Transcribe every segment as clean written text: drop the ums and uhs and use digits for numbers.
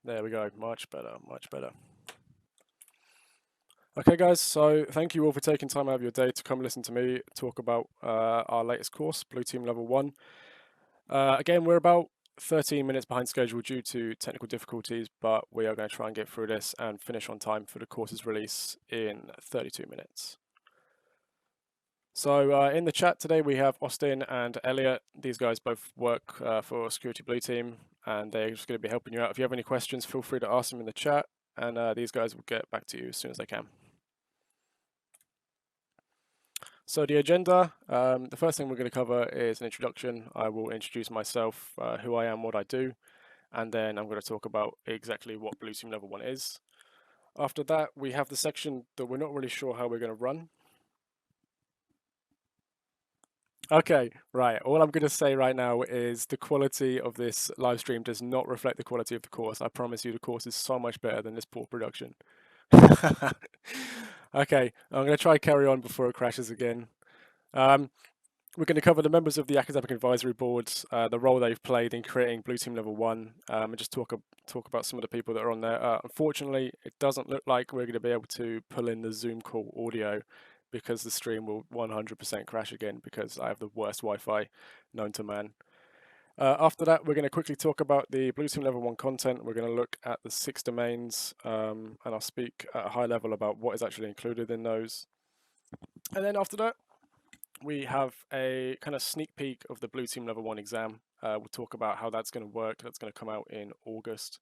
There we go. Much better, much better. Okay, guys, so thank you all for taking time out of your day to come listen to me talk about our latest course, Blue Team Level 1. Again, we're about 13 minutes behind schedule due to technical difficulties, but we are going to try and get through this and finish on time for the course's release in 32 minutes. So in the chat today, we have Austin and Elliot. These guys both work for Security Blue Team, and they're just going to be helping you out. If you have any questions, feel free to ask them in the chat, and these guys will get back to you as soon as they can. So the agenda, the first thing we're going to cover is an introduction. I will introduce myself, who I am, what I do, and then I'm going to talk about exactly what Blue Team Level 1 is. After that, we have the section that we're not really sure how we're going to run. Okay, right. All I'm going to say right now is the quality of this live stream does not reflect the quality of the course. I promise you the course is so much better than this poor production. Okay, I'm going to try carry on before it crashes again. We're going to cover the members of the Academic Advisory Board, the role they've played in creating Blue Team Level 1, and just talk about some of the people that are on there. Unfortunately, it doesn't look like we're going to be able to pull in the Zoom call audio because the stream will 100% crash again because I have the worst Wi-Fi known to man. After that, we're going to quickly talk about the Blue Team Level 1 content. We're going to look at the 6 domains, and I'll speak at a high level about what is actually included in those. And then after that, we have a kind of sneak peek of the Blue Team Level 1 exam. We'll talk about how that's going to work. That's going to come out in August.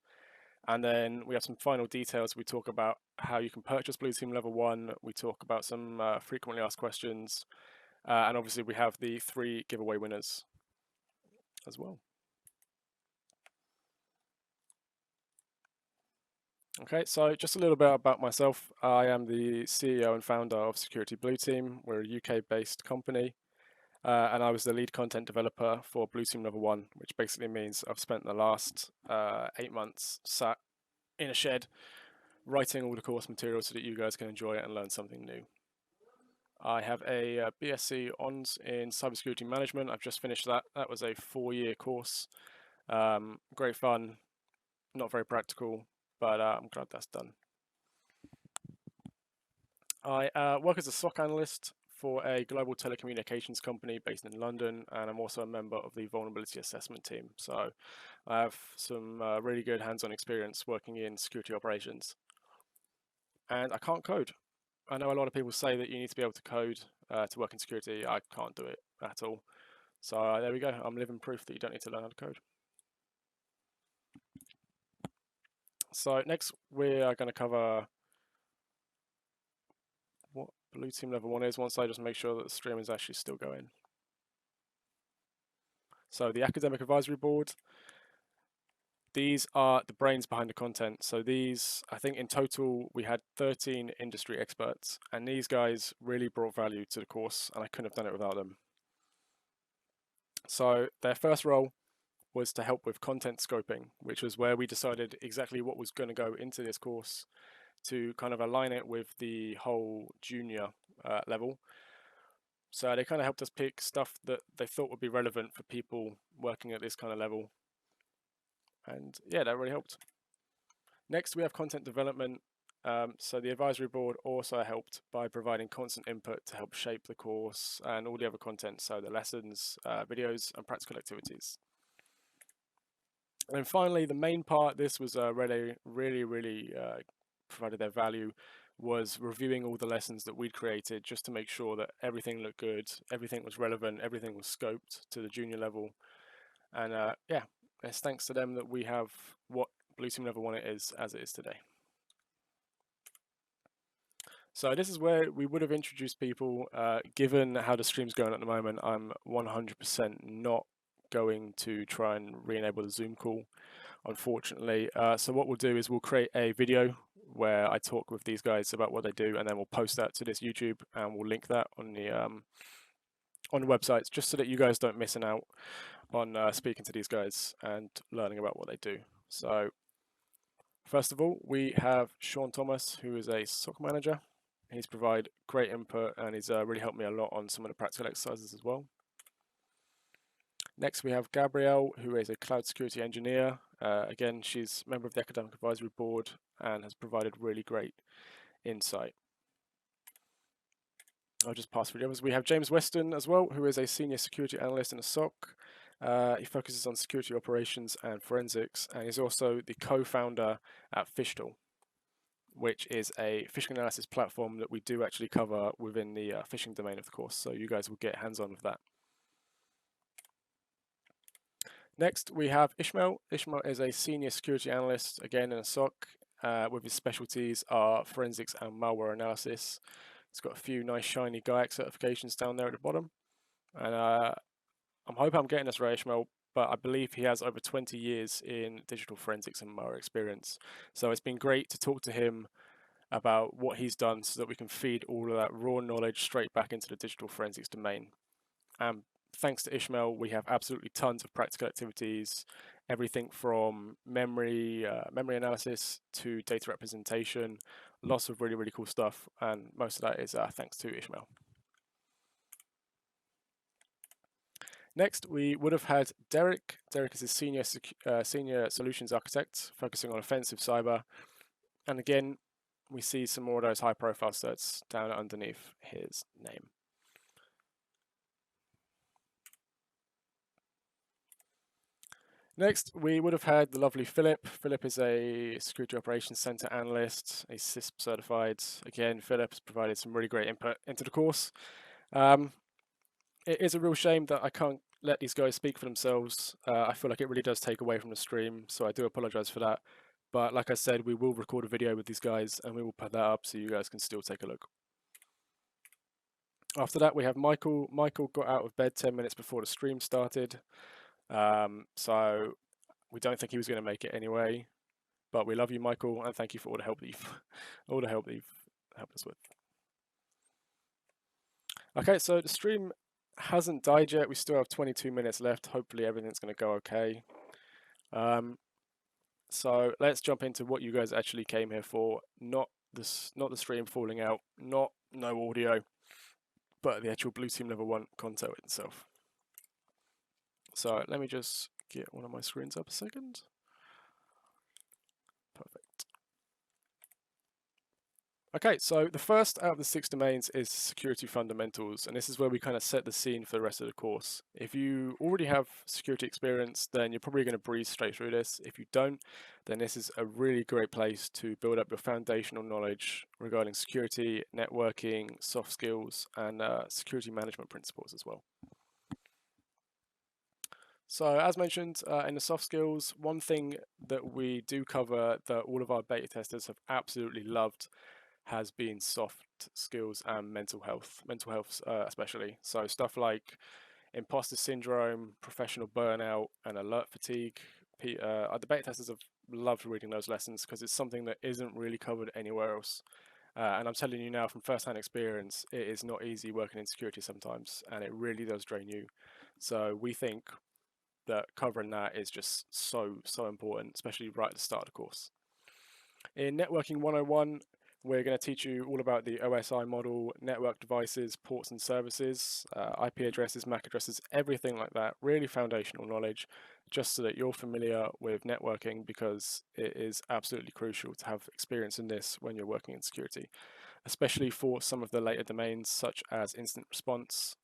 And then we have some final details. We talk about how you can purchase Blue Team Level 1. We talk about some frequently asked questions. And obviously we have the 3 giveaway winners as well. Okay, so just a little bit about myself. I am the CEO and founder of Security Blue Team. We're a UK-based company. And I was the lead content developer for Blue Team Level 1, which basically means I've spent the last 8 months sat in a shed writing all the course material so that you guys can enjoy it and learn something new. I have a BSc Hons in Cybersecurity Management. I've just finished that. That was a 4-year course. Great fun, not very practical, but I'm glad that's done. I work as a SOC analyst for a global telecommunications company based in London, and I'm also a member of the vulnerability assessment team. So I have some really good hands-on experience working in security operations. And I can't code. I know a lot of people say that you need to be able to code to work in security. I can't do it at all. So there we go. I'm living proof that you don't need to learn how to code. So next we are going to cover what Blue Team Level 1 is, once I just make sure that the stream is actually still going. So the Academic Advisory Board, these are the brains behind the content. So these, I think in total, we had 13 industry experts, and these guys really brought value to the course, and I couldn't have done it without them. So their first role was to help with content scoping, which was where we decided exactly what was going to go into this course to kind of align it with the whole junior level. So they kind of helped us pick stuff that they thought would be relevant for people working at this kind of level. And yeah, that really helped. Next, we have content development. So the advisory board also helped by providing constant input to help shape the course and all the other content, so the lessons, videos, and practical activities. And then finally, the main part, this was really provided their value, was reviewing all the lessons that we'd created just to make sure that everything looked good, everything was relevant, everything was scoped to the junior level. And yeah, it's thanks to them that we have what Blue Team Level 1 is as it is today. So this is where we would have introduced people. Given how the stream's going at the moment, I'm 100% not going to try and re-enable the Zoom call, unfortunately. So what we'll do is we'll create a video where I talk with these guys about what they do, and then we'll post that to this YouTube, and we'll link that on the websites, just so that you guys don't miss out on speaking to these guys and learning about what they do. So first of all, we have Sean Thomas, who is a SOC manager. He's provided great input, and he's really helped me a lot on some of the practical exercises as well. Next, we have Gabrielle, who is a cloud security engineer. Again, she's a member of the Academic Advisory Board and has provided really great insight. I'll just pass through the others. We have James Weston as well, who is a senior security analyst in a SOC. He focuses on security operations and forensics, and he's also the co-founder at Phishing, which is a phishing analysis platform that we do actually cover within the phishing domain of the course, so you guys will get hands-on with that. Next, we have Ishmael. Ishmael is a senior security analyst, again in a SOC, with his specialties are forensics and malware analysis. He's got a few nice shiny GIAC certifications down there at the bottom. And I'm hoping I'm getting this right, Ishmael, but I believe he has over 20 years in digital forensics and malware experience. So it's been great to talk to him about what he's done so that we can feed all of that raw knowledge straight back into the digital forensics domain. Thanks to Ishmael, we have absolutely tons of practical activities, everything from memory analysis to data representation, lots of really, really cool stuff. And most of that is thanks to Ishmael. Next, we would have had Derek. Derek is a senior solutions architect focusing on offensive cyber. And again, we see some more of those high-profile certs down underneath his name. Next, we would have had the lovely Philip. Philip is a Security Operations Center analyst, a CISP certified. Again, Philip has provided some really great input into the course. It is a real shame that I can't let these guys speak for themselves. I feel like it really does take away from the stream, so I do apologize for that. But like I said, we will record a video with these guys and we will put that up so you guys can still take a look. After that, we have Michael. Michael got out of bed 10 minutes before the stream started. So we don't think he was going to make it anyway, but we love you, Michael, and thank you for all the help that you've helped us with. Okay, so the stream hasn't died yet. We still have 22 minutes left. Hopefully everything's going to go okay. So let's jump into what you guys actually came here for. Not the stream falling out, no audio, but the actual Blue Team Level 1 content itself. So let me just get one of my screens up a second. Perfect. Okay, so the first out of the 6 domains is security fundamentals, and this is where we kind of set the scene for the rest of the course. If you already have security experience, then you're probably going to breeze straight through this. If you don't, then this is a really great place to build up your foundational knowledge regarding security, networking, soft skills, and security management principles as well. So as mentioned in the soft skills, one thing that we do cover that all of our beta testers have absolutely loved has been soft skills and mental health especially. So stuff like imposter syndrome, professional burnout, and alert fatigue. The beta testers have loved reading those lessons because it's something that isn't really covered anywhere else. And I'm telling you now from first-hand experience, it is not easy working in security sometimes, and it really does drain you. So we think that covering that is just so important, especially right at the start of the course. In Networking 101, we're going to teach you all about the OSI model, network devices, ports and services, IP addresses, MAC addresses, everything like that. Really foundational knowledge, just so that you're familiar with networking, because it is absolutely crucial to have experience in this when you're working in security, especially for some of the later domains, such as incident response,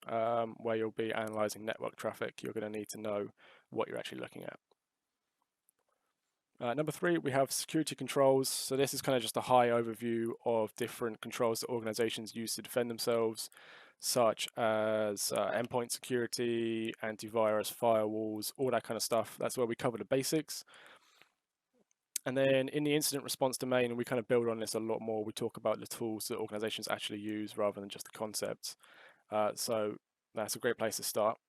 where you'll be analyzing network traffic. You're going to need to know what you're actually looking at. Number 3, we have security controls. So this is kind of just a high overview of different controls that organizations use to defend themselves, such as endpoint security, antivirus, firewalls, all that kind of stuff. That's where we cover the basics. And then in the incident response domain, we kind of build on this a lot more. We talk about the tools that organizations actually use rather than just the concepts. So that's a great place to start.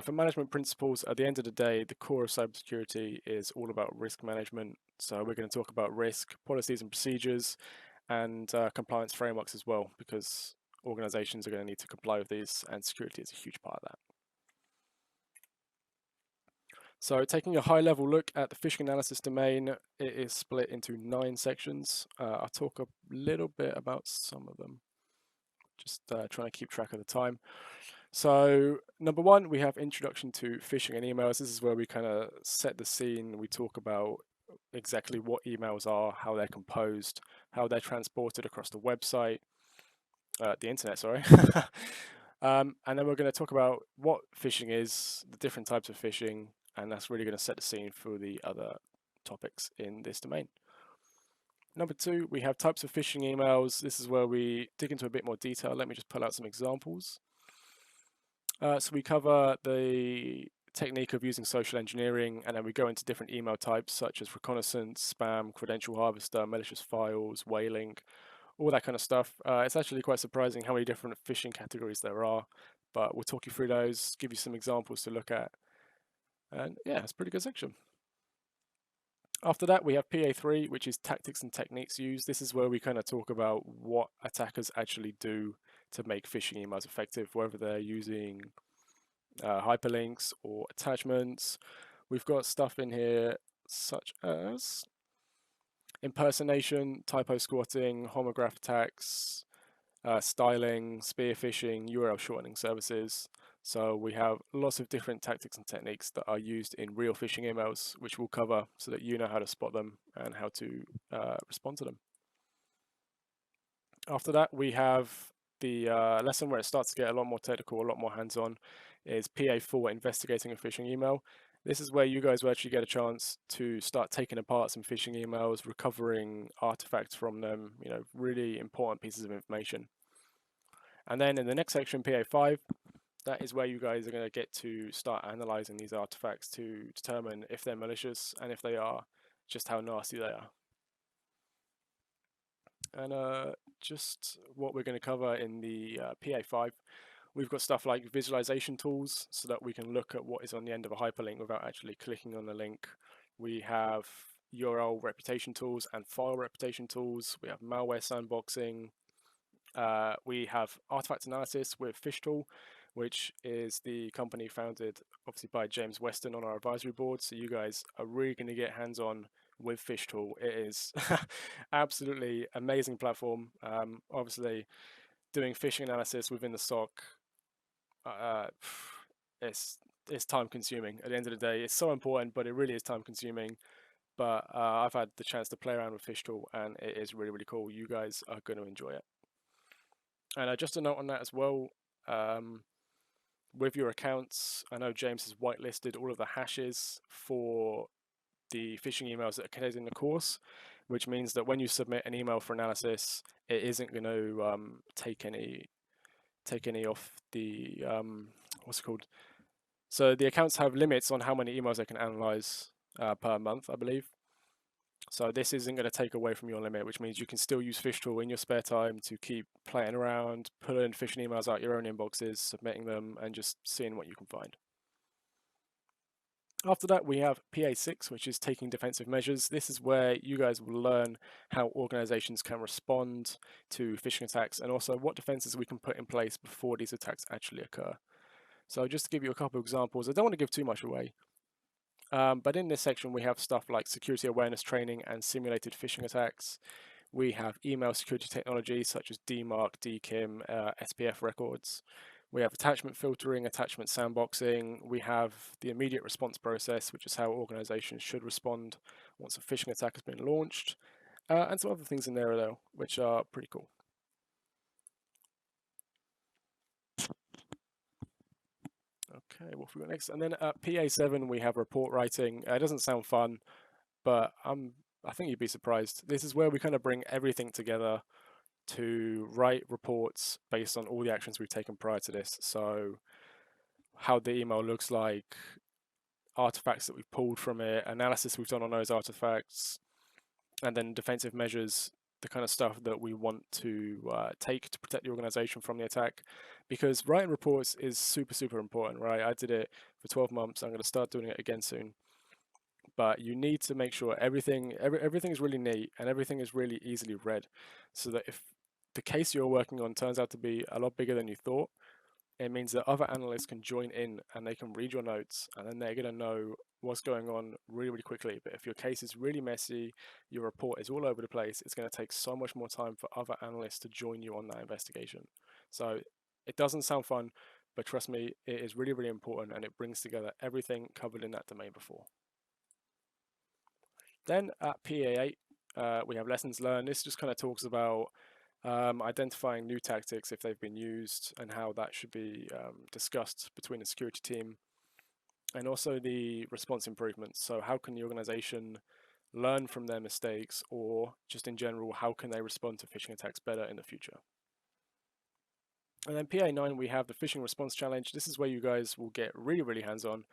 For management principles, at the end of the day, the core of cybersecurity is all about risk management. So we're going to talk about risk, policies and procedures, and compliance frameworks as well, because organizations are going to need to comply with these, and security is a huge part of that. So taking a high-level look at the phishing analysis domain, it is split into 9 sections. I'll talk a little bit about some of them, just trying to keep track of the time. So number one, we have introduction to phishing and emails. This is where we kind of set the scene. We talk about exactly what emails are, how they're composed, how they're transported across the internet, sorry. And then we're going to talk about what phishing is, the different types of phishing, and that's really going to set the scene for the other topics in this domain. Number two, we have types of phishing emails. This is where we dig into a bit more detail. Let me just pull out some examples. So we cover the technique of using social engineering, and then we go into different email types such as reconnaissance, spam, credential harvester, malicious files, whaling, all that kind of stuff. It's actually quite surprising how many different phishing categories there are, but we'll talk you through those, give you some examples to look at, and yeah, it's a pretty good section. After that, we have PA3, which is tactics and techniques used. This is where we kind of talk about what attackers actually do to make phishing emails effective, whether they're using hyperlinks or attachments. We've got stuff in here such as impersonation, typo squatting, homograph attacks, styling, spear phishing, URL shortening services. So we have lots of different tactics and techniques that are used in real phishing emails, which we'll cover so that you know how to spot them and how to respond to them. After that, we have the lesson where it starts to get a lot more technical, a lot more hands-on, is PA4, investigating a phishing email. This is where you guys will actually get a chance to start taking apart some phishing emails, recovering artifacts from them, really important pieces of information. And then in the next section, PA5, that is where you guys are going to get to start analyzing these artifacts to determine if they're malicious, and if they are, just how nasty they are. And just what we're going to cover in the PA5, we've got stuff like visualization tools so that we can look at what is on the end of a hyperlink without actually clicking on the link. We have URL reputation tools and file reputation tools. We have malware sandboxing. We have artifact analysis with PhishTool, which is the company founded obviously by James Weston on our advisory board. So you guys are really going to get hands-on with PhishTool. It is absolutely amazing platform. Obviously, doing phishing analysis within the SOC, it's time consuming. At the end of the day, it's so important, but it really is time consuming. But I've had the chance to play around with PhishTool, and it is really, really cool. You guys are going to enjoy it. And just a note on that as well, with your accounts, I know James has whitelisted all of the hashes for the phishing emails that are contained in the course, which means that when you submit an email for analysis, it isn't going to take any off the what's it called? So the accounts have limits on how many emails they can analyze per month, I believe. So this isn't going to take away from your limit, which means you can still use PhishTool in your spare time to keep playing around, pulling phishing emails out your own inboxes, submitting them, and just seeing what you can find. After that, we have PA6, which is taking defensive measures. This is where you guys will learn how organizations can respond to phishing attacks, and also what defenses we can put in place before these attacks actually occur. So just to give you a couple of examples, I don't want to give too much away, but in this section, we have stuff like security awareness training and simulated phishing attacks. We have email security technology such as DMARC, DKIM, SPF records. We have attachment filtering, attachment sandboxing. We have the immediate response process, which is how organizations should respond once a phishing attack has been launched, and some other things in there though, which are pretty cool. Okay, what have we got next? And then at PA7, we have report writing. It doesn't sound fun, but I think you'd be surprised. This is where we kind of bring everything together to write reports based on all the actions we've taken prior to this. So how the email looks like, artifacts that we've pulled from it, analysis we've done on those artifacts, and then defensive measures, the kind of stuff that we want to take to protect the organization from the attack. Because writing reports is super, super important, right? I did it for 12 months. I'm going to start doing it again soon. But you need to make sure everything is really neat and everything is really easily read, so that if the case you're working on turns out to be a lot bigger than you thought, it means that other analysts can join in and they can read your notes, and then they're going to know what's going on really, really quickly. But if your case is really messy, your report is all over the place, it's going to take so much more time for other analysts to join you on that investigation. So it doesn't sound fun, but trust me, it is really, really important, and it brings together everything covered in that domain before. Then at PA8, we have lessons learned. This just kind of talks about identifying new tactics if they've been used and how that should be discussed between the security team, and also the response improvements. So how can the organization learn from their mistakes, or just in general, how can they respond to phishing attacks better in the future? And then PA9, we have the phishing response challenge. This is where you guys will get really, really hands-on.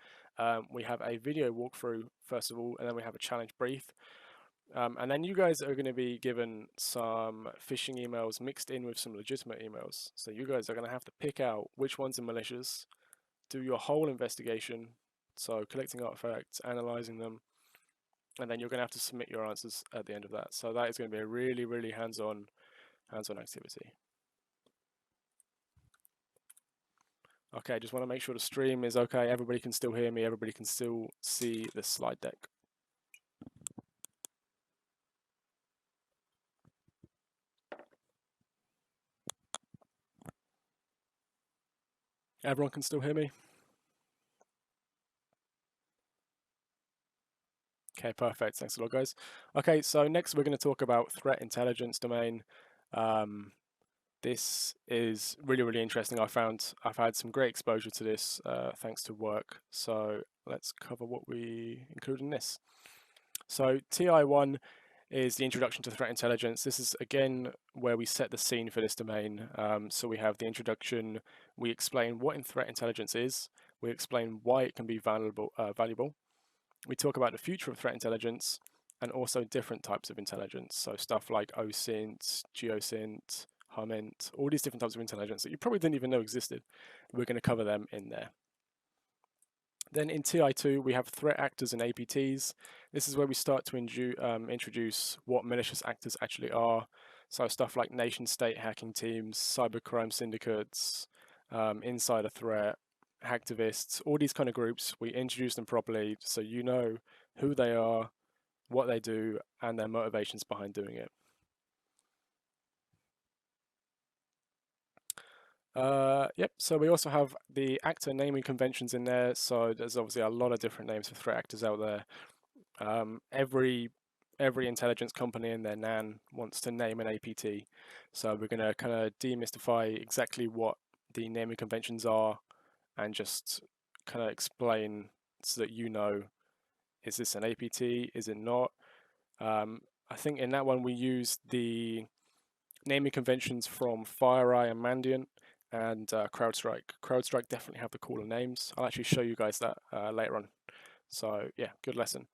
We have a video walkthrough, first of all, and then we have a challenge brief. And then you guys are going to be given some phishing emails mixed in with some legitimate emails. So you guys are going to have to pick out which ones are malicious, do your whole investigation, so collecting artifacts, analyzing them, and then you're going to have to submit your answers at the end of that. So that is going to be a really, really hands-on activity. Okay, just want to make sure the stream is okay. Everybody can still hear me. Everybody can still see the slide deck. Everyone can still hear me? Okay, perfect. Thanks a lot, guys. Okay, so next we're going to talk about threat intelligence domain. This is really, really interesting. I've had some great exposure to this thanks to work. So let's cover what we include in this. So TI1 is the introduction to threat intelligence. This is again where we set the scene for this domain. So we have the introduction. We explain what threat intelligence is. We explain why it can be valuable. We talk about the future of threat intelligence and also different types of intelligence. So stuff like OSINT, GeoSINT, HUMINT, all these different types of intelligence that you probably didn't even know existed. We're going to cover them in there. Then in TI2, we have threat actors and APTs. This is where we start to introduce what malicious actors actually are. So stuff like nation-state hacking teams, cybercrime syndicates, insider threat, hacktivists, all these kind of groups. We introduce them properly so you know who they are, what they do, and their motivations behind doing it. Yep, so we also have the actor naming conventions in there. So there's obviously a lot of different names for threat actors out there. Every intelligence company and their NAN wants to name an APT. So we're going to kind of demystify exactly what the naming conventions are and just kind of explain so that you know, is this an APT? Is it not? I think in that one we use the naming conventions from FireEye and Mandiant and CrowdStrike. CrowdStrike definitely have the cooler names. I'll actually show you guys that later on. So yeah, good lesson.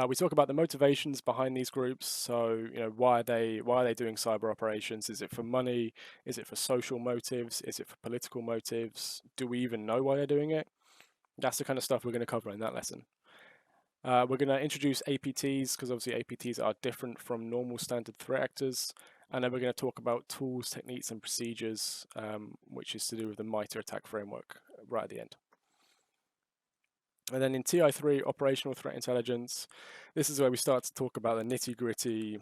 We talk about the motivations behind these groups. So why are they doing cyber operations? Is it for money? Is it for social motives? Is it for political motives? Do we even know why they're doing it? That's the kind of stuff we're going to cover in that lesson. We're going to introduce APTs because obviously APTs are different from normal standard threat actors. And then we're going to talk about tools, techniques, and procedures, which is to do with the MITRE ATT&CK framework right at the end. And then in TI3, operational threat intelligence, this is where we start to talk about the nitty-gritty,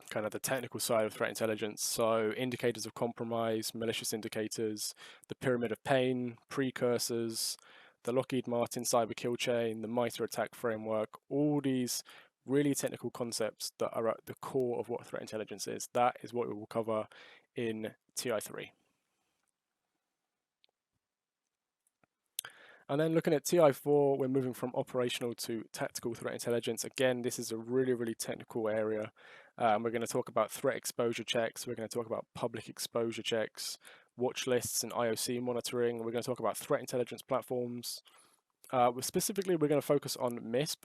kind of the technical side of threat intelligence. So indicators of compromise, malicious indicators, the pyramid of pain, precursors, the Lockheed Martin cyber kill chain, the MITRE ATT&CK framework, all these really technical concepts that are at the core of what threat intelligence is. That is what we will cover in TI3. And then looking at TI4, we're moving from operational to tactical threat intelligence. Again, this is a really, really technical area. We're going to talk about threat exposure checks. We're going to talk about public exposure checks, watch lists and IOC monitoring. We're going to talk about threat intelligence platforms. Specifically, we're going to focus on MISP,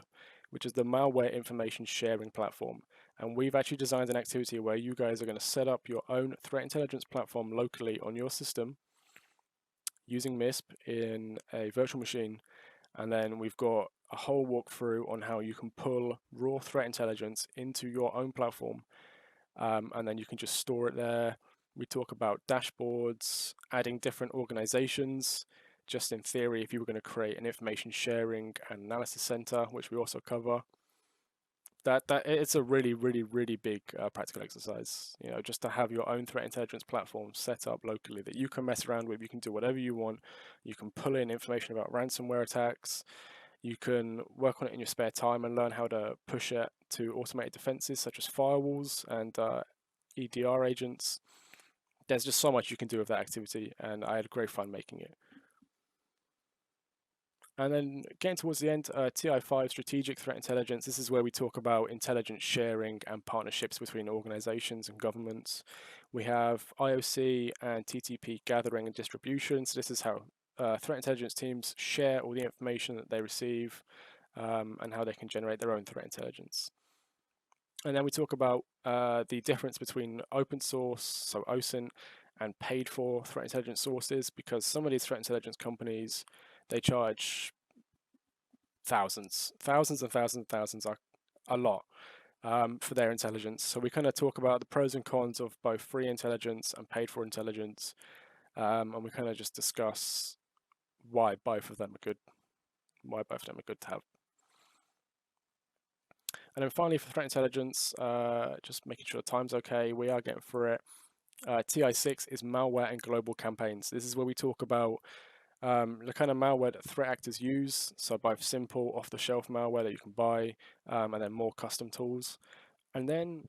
which is the malware information sharing platform. And we've actually designed an activity where you guys are going to set up your own threat intelligence platform locally on your system using MISP in a virtual machine. And then we've got a whole walkthrough on how you can pull raw threat intelligence into your own platform. And then you can just store it there. We talk about dashboards, adding different organizations. Just in theory, if you were going to create an information sharing and analysis center, which we also cover. that it's a really big practical exercise. You know, just to have your own threat intelligence platform set up locally that you can mess around with. You can do whatever you want. You can pull in information about ransomware attacks. You can work on it in your spare time and learn how to push it to automated defenses such as firewalls and EDR agents. There's just so much you can do with that activity, and I had great fun making it. And then getting towards the end, TI5, Strategic Threat Intelligence. This is where we talk about intelligence sharing and partnerships between organizations and governments. We have IOC and TTP gathering and distribution. So this is how threat intelligence teams share all the information that they receive and how they can generate their own threat intelligence. And then we talk about the difference between open source, so OSINT, and paid for threat intelligence sources, because some of these threat intelligence companies, they charge thousands and thousands, a lot for their intelligence. So we kind of talk about the pros and cons of both free intelligence and paid for intelligence, and we kind of just discuss why both of them are good, to have. And then finally, for threat intelligence, just making sure the time's okay. We are getting through it. TI6 is malware and global campaigns. This is where we talk about the kind of malware that threat actors use. So both simple off-the-shelf malware that you can buy, and then more custom tools. And then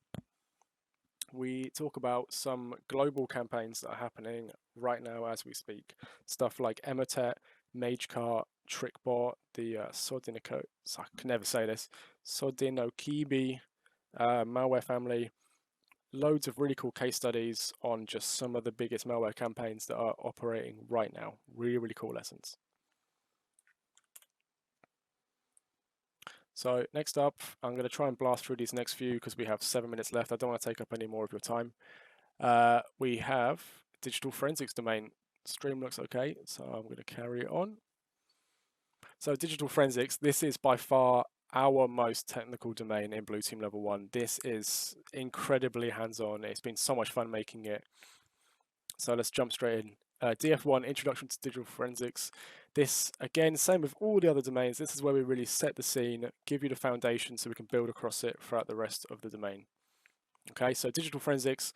we talk about some global campaigns that are happening right now as we speak. Stuff like Emotet, MageCart, TrickBot, the Sodinoco, I can never say this, Sodinokibi malware family. Loads of really cool case studies on just some of the biggest malware campaigns that are operating right now. Really cool lessons. So next up, I'm going to try and blast through these next few because we have 7 minutes left. I don't want to take up any more of your time. We have digital forensics domain. Stream looks okay, so I'm going to carry it on. So digital forensics, this is by far our most technical domain in Blue Team Level 1. This is incredibly hands-on. It's been so much fun making it. So let's jump straight in. DF1, Introduction to Digital Forensics. This, again, same with all the other domains. This is where we really set the scene, give you the foundation so we can build across it throughout the rest of the domain. Okay, so digital forensics,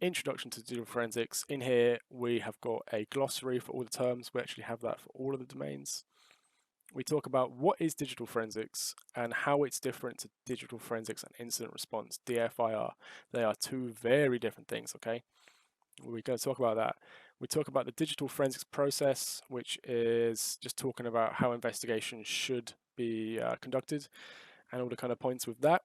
Introduction to Digital Forensics. In here, we have got a glossary for all the terms. We actually have that for all of the domains. We talk about what is digital forensics and how it's different to digital forensics and incident response, DFIR. They are two very different things, okay? We're going to talk about that. We talk about the digital forensics process, which is just talking about how investigations should be conducted and all the kind of points with that.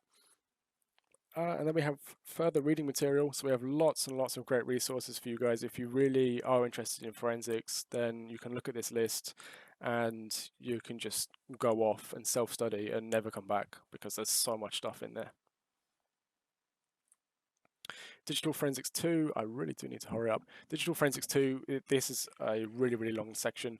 And then we have further reading material. So we have lots and lots of great resources for you guys. If you really are interested in forensics, then you can look at this list and you can just go off and self-study and never come back because there's so much stuff in there. Digital Forensics 2, I really do need to hurry up. Digital Forensics 2, this is a really long section.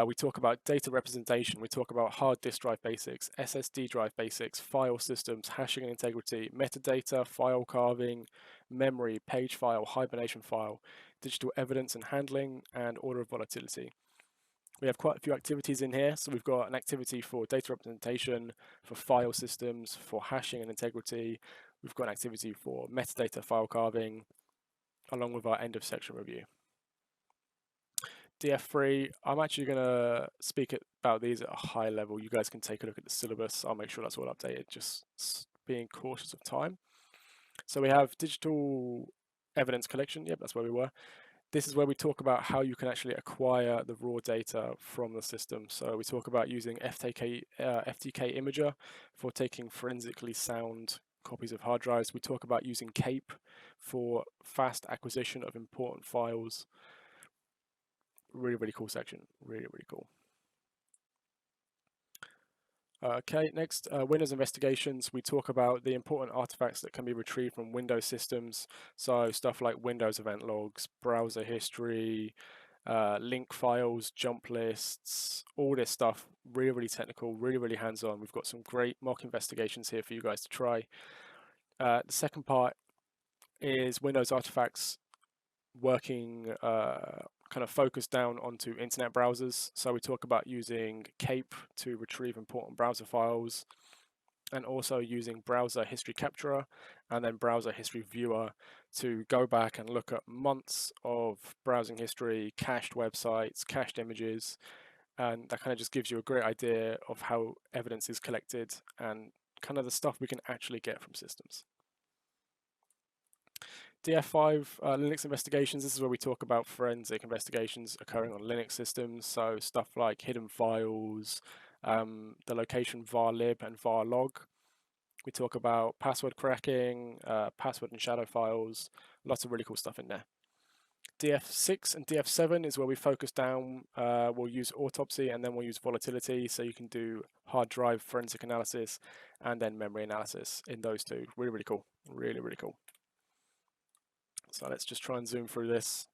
We talk about data representation, we talk about hard disk drive basics, SSD drive basics, file systems, hashing and integrity, metadata, file carving, memory, page file, hibernation file, digital evidence and handling, and order of volatility. We have quite a few activities in here. So we've got an activity for data representation, for file systems, for hashing and integrity. We've got an activity for metadata file carving, along with our end of section review. DF3, I'm actually going to speak about these at a high level. You guys can take a look at the syllabus. I'll make sure that's all updated, just being cautious of time. So we have digital evidence collection. Yep, that's where we were. This is where we talk about how you can actually acquire the raw data from the system. So we talk about using FTK Imager for taking forensically sound copies of hard drives. We talk about using CAPE for fast acquisition of important files. Really cool section. Really cool. Okay, next, Windows investigations. We talk about the important artifacts that can be retrieved from Windows systems. So stuff like Windows event logs, browser history, link files, jump lists, all this stuff. Really technical, really hands-on. We've got some great mock investigations here for you guys to try. The second part is Windows artifacts working kind of focused down onto internet browsers. So we talk about using CAPE to retrieve important browser files. and also using browser history capturer and then browser history viewer to go back and look at months of browsing history, cached websites, cached images, and that kind of just gives you a great idea of how evidence is collected and kind of the stuff we can actually get from systems. DF5, Linux investigations, this is where we talk about forensic investigations occurring on Linux systems, so stuff like hidden files, the location varlib and varlog. We talk about password cracking, password and shadow files, lots of really cool stuff in there. DF6 and DF7 is where we focus down, we'll use autopsy and then we'll use volatility, so you can do hard drive forensic analysis and then memory analysis in those two. Really, really cool. Really, really cool. So let's just try and zoom through this.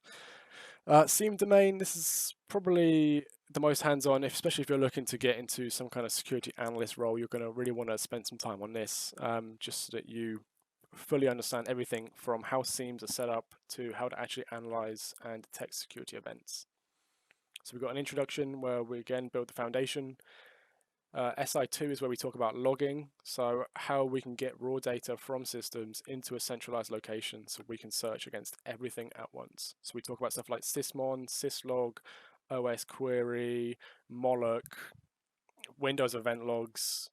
SIEM Domain, this is probably the most hands-on, especially if you're looking to get into some kind of security analyst role. You're going to really want to spend some time on this, just so that you fully understand everything from how SIEMs are set up to how to actually analyze and detect security events. So we've got an introduction where we again build the foundation. SI2 is where we talk about logging, so how we can get raw data from systems into a centralized location so we can search against everything at once. So we talk about stuff like sysmon, syslog, OS query, malloc, Windows event logs,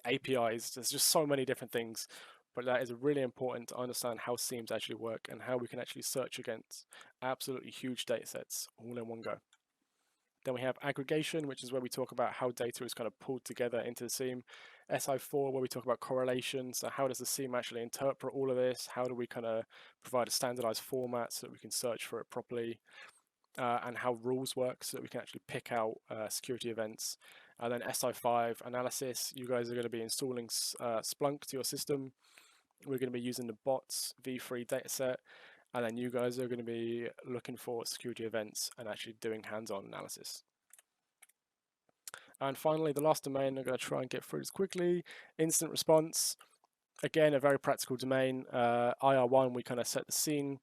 APIs. There's just so many different things, but that is really important to understand how SIEMs actually work and how we can actually search against absolutely huge data sets all in one go. Then we have aggregation, which is where we talk about how data is kind of pulled together into the SIEM. SI4, where we talk about correlation. So how does the SIEM actually interpret all of this? How do we kind of provide a standardized format so that we can search for it properly? And how rules work so that we can actually pick out security events. And then SI5 analysis, you guys are going to be installing Splunk to your system. We're going to be using the bots v3 dataset. And then you guys are going to be looking for security events and actually doing hands-on analysis. And finally, the last domain I'm going to try and get through this quickly. Incident response. Again, a very practical domain. IR1, we kind of set the scene.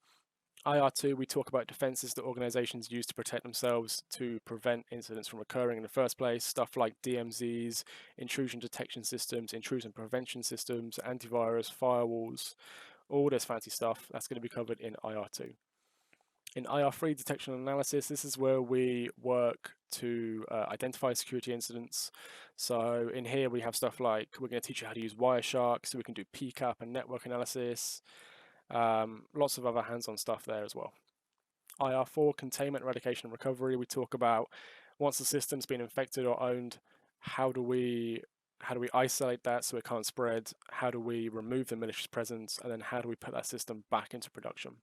IR2, we talk about defenses that organizations use to protect themselves to prevent incidents from occurring in the first place. Stuff like DMZs, intrusion detection systems, intrusion prevention systems, antivirus, firewalls, all this fancy stuff. That's going to be covered in IR2. In IR3, detection and analysis, this is where we work to identify security incidents. So in here we have stuff like, we're going to teach you how to use Wireshark, so we can do PCAP and network analysis. Lots of other hands-on stuff there as well. IR4, containment, eradication, and recovery. We talk about once the system's been infected or owned, how do we isolate that so it can't spread? How do we remove the malicious presence? And then how do we put that system back into production?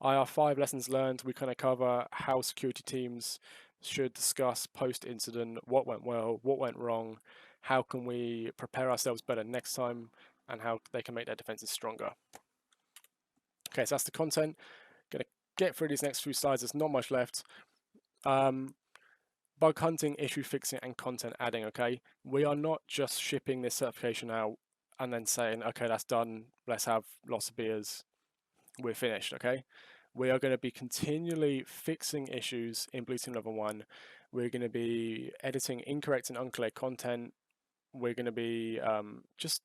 IR5, lessons learned, we kind of cover how security teams should discuss post-incident, what went well, what went wrong, how can we prepare ourselves better next time, and how they can make their defenses stronger. Okay, so that's the content. Going to get through these next few slides. There's not much left. Bug hunting, issue fixing, and content adding, okay? We are not just shipping this certification out and then saying, okay, that's done, let's have lots of beers, we're finished, okay? We are going to be continually fixing issues in Blue Team Level 1. We're going to be editing incorrect and unclear content. We're going to be just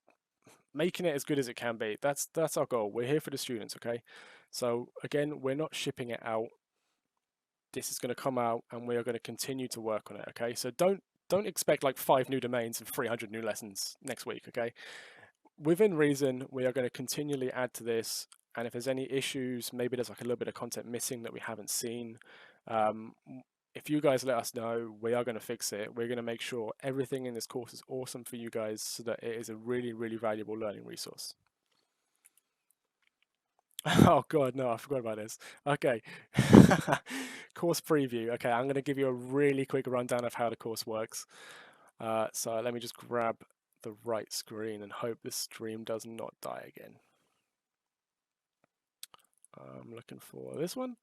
making it as good as it can be. That's our goal. We're here for the students, okay? So again, we're not shipping it out. This is going to come out and we are going to continue to work on it, okay? So don't expect like 5 new domains and 300 new lessons next week, okay? Within reason, we are going to continually add to this, and if there's any issues, maybe there's like a little bit of content missing that we haven't seen, if you guys let us know, we are going to fix it. We're going to make sure everything in this course is awesome for you guys so that it is a really, really valuable learning resource. Oh god, no, I forgot about this. Okay. Course preview. Okay, I'm going to give you a really quick rundown of how the course works. So let me just grab the right screen and hope this stream does not die again. I'm looking for this one.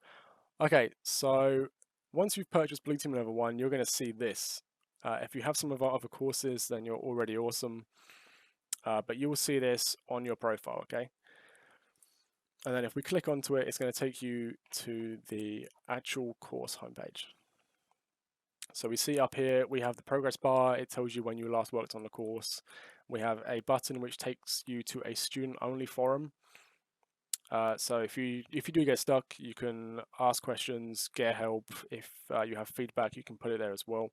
Okay, so once you've purchased Blue Team Level 1, you're going to see this. If you have some of our other courses, then you're already awesome. But you will see this on your profile, okay? And then if we click onto it, it's going to take you to the actual course homepage. So we see up here, we have the progress bar. It tells you when you last worked on the course. we have a button which takes you to a student-only forum. So if you do get stuck, you can ask questions, get help. If you have feedback, you can put it there as well.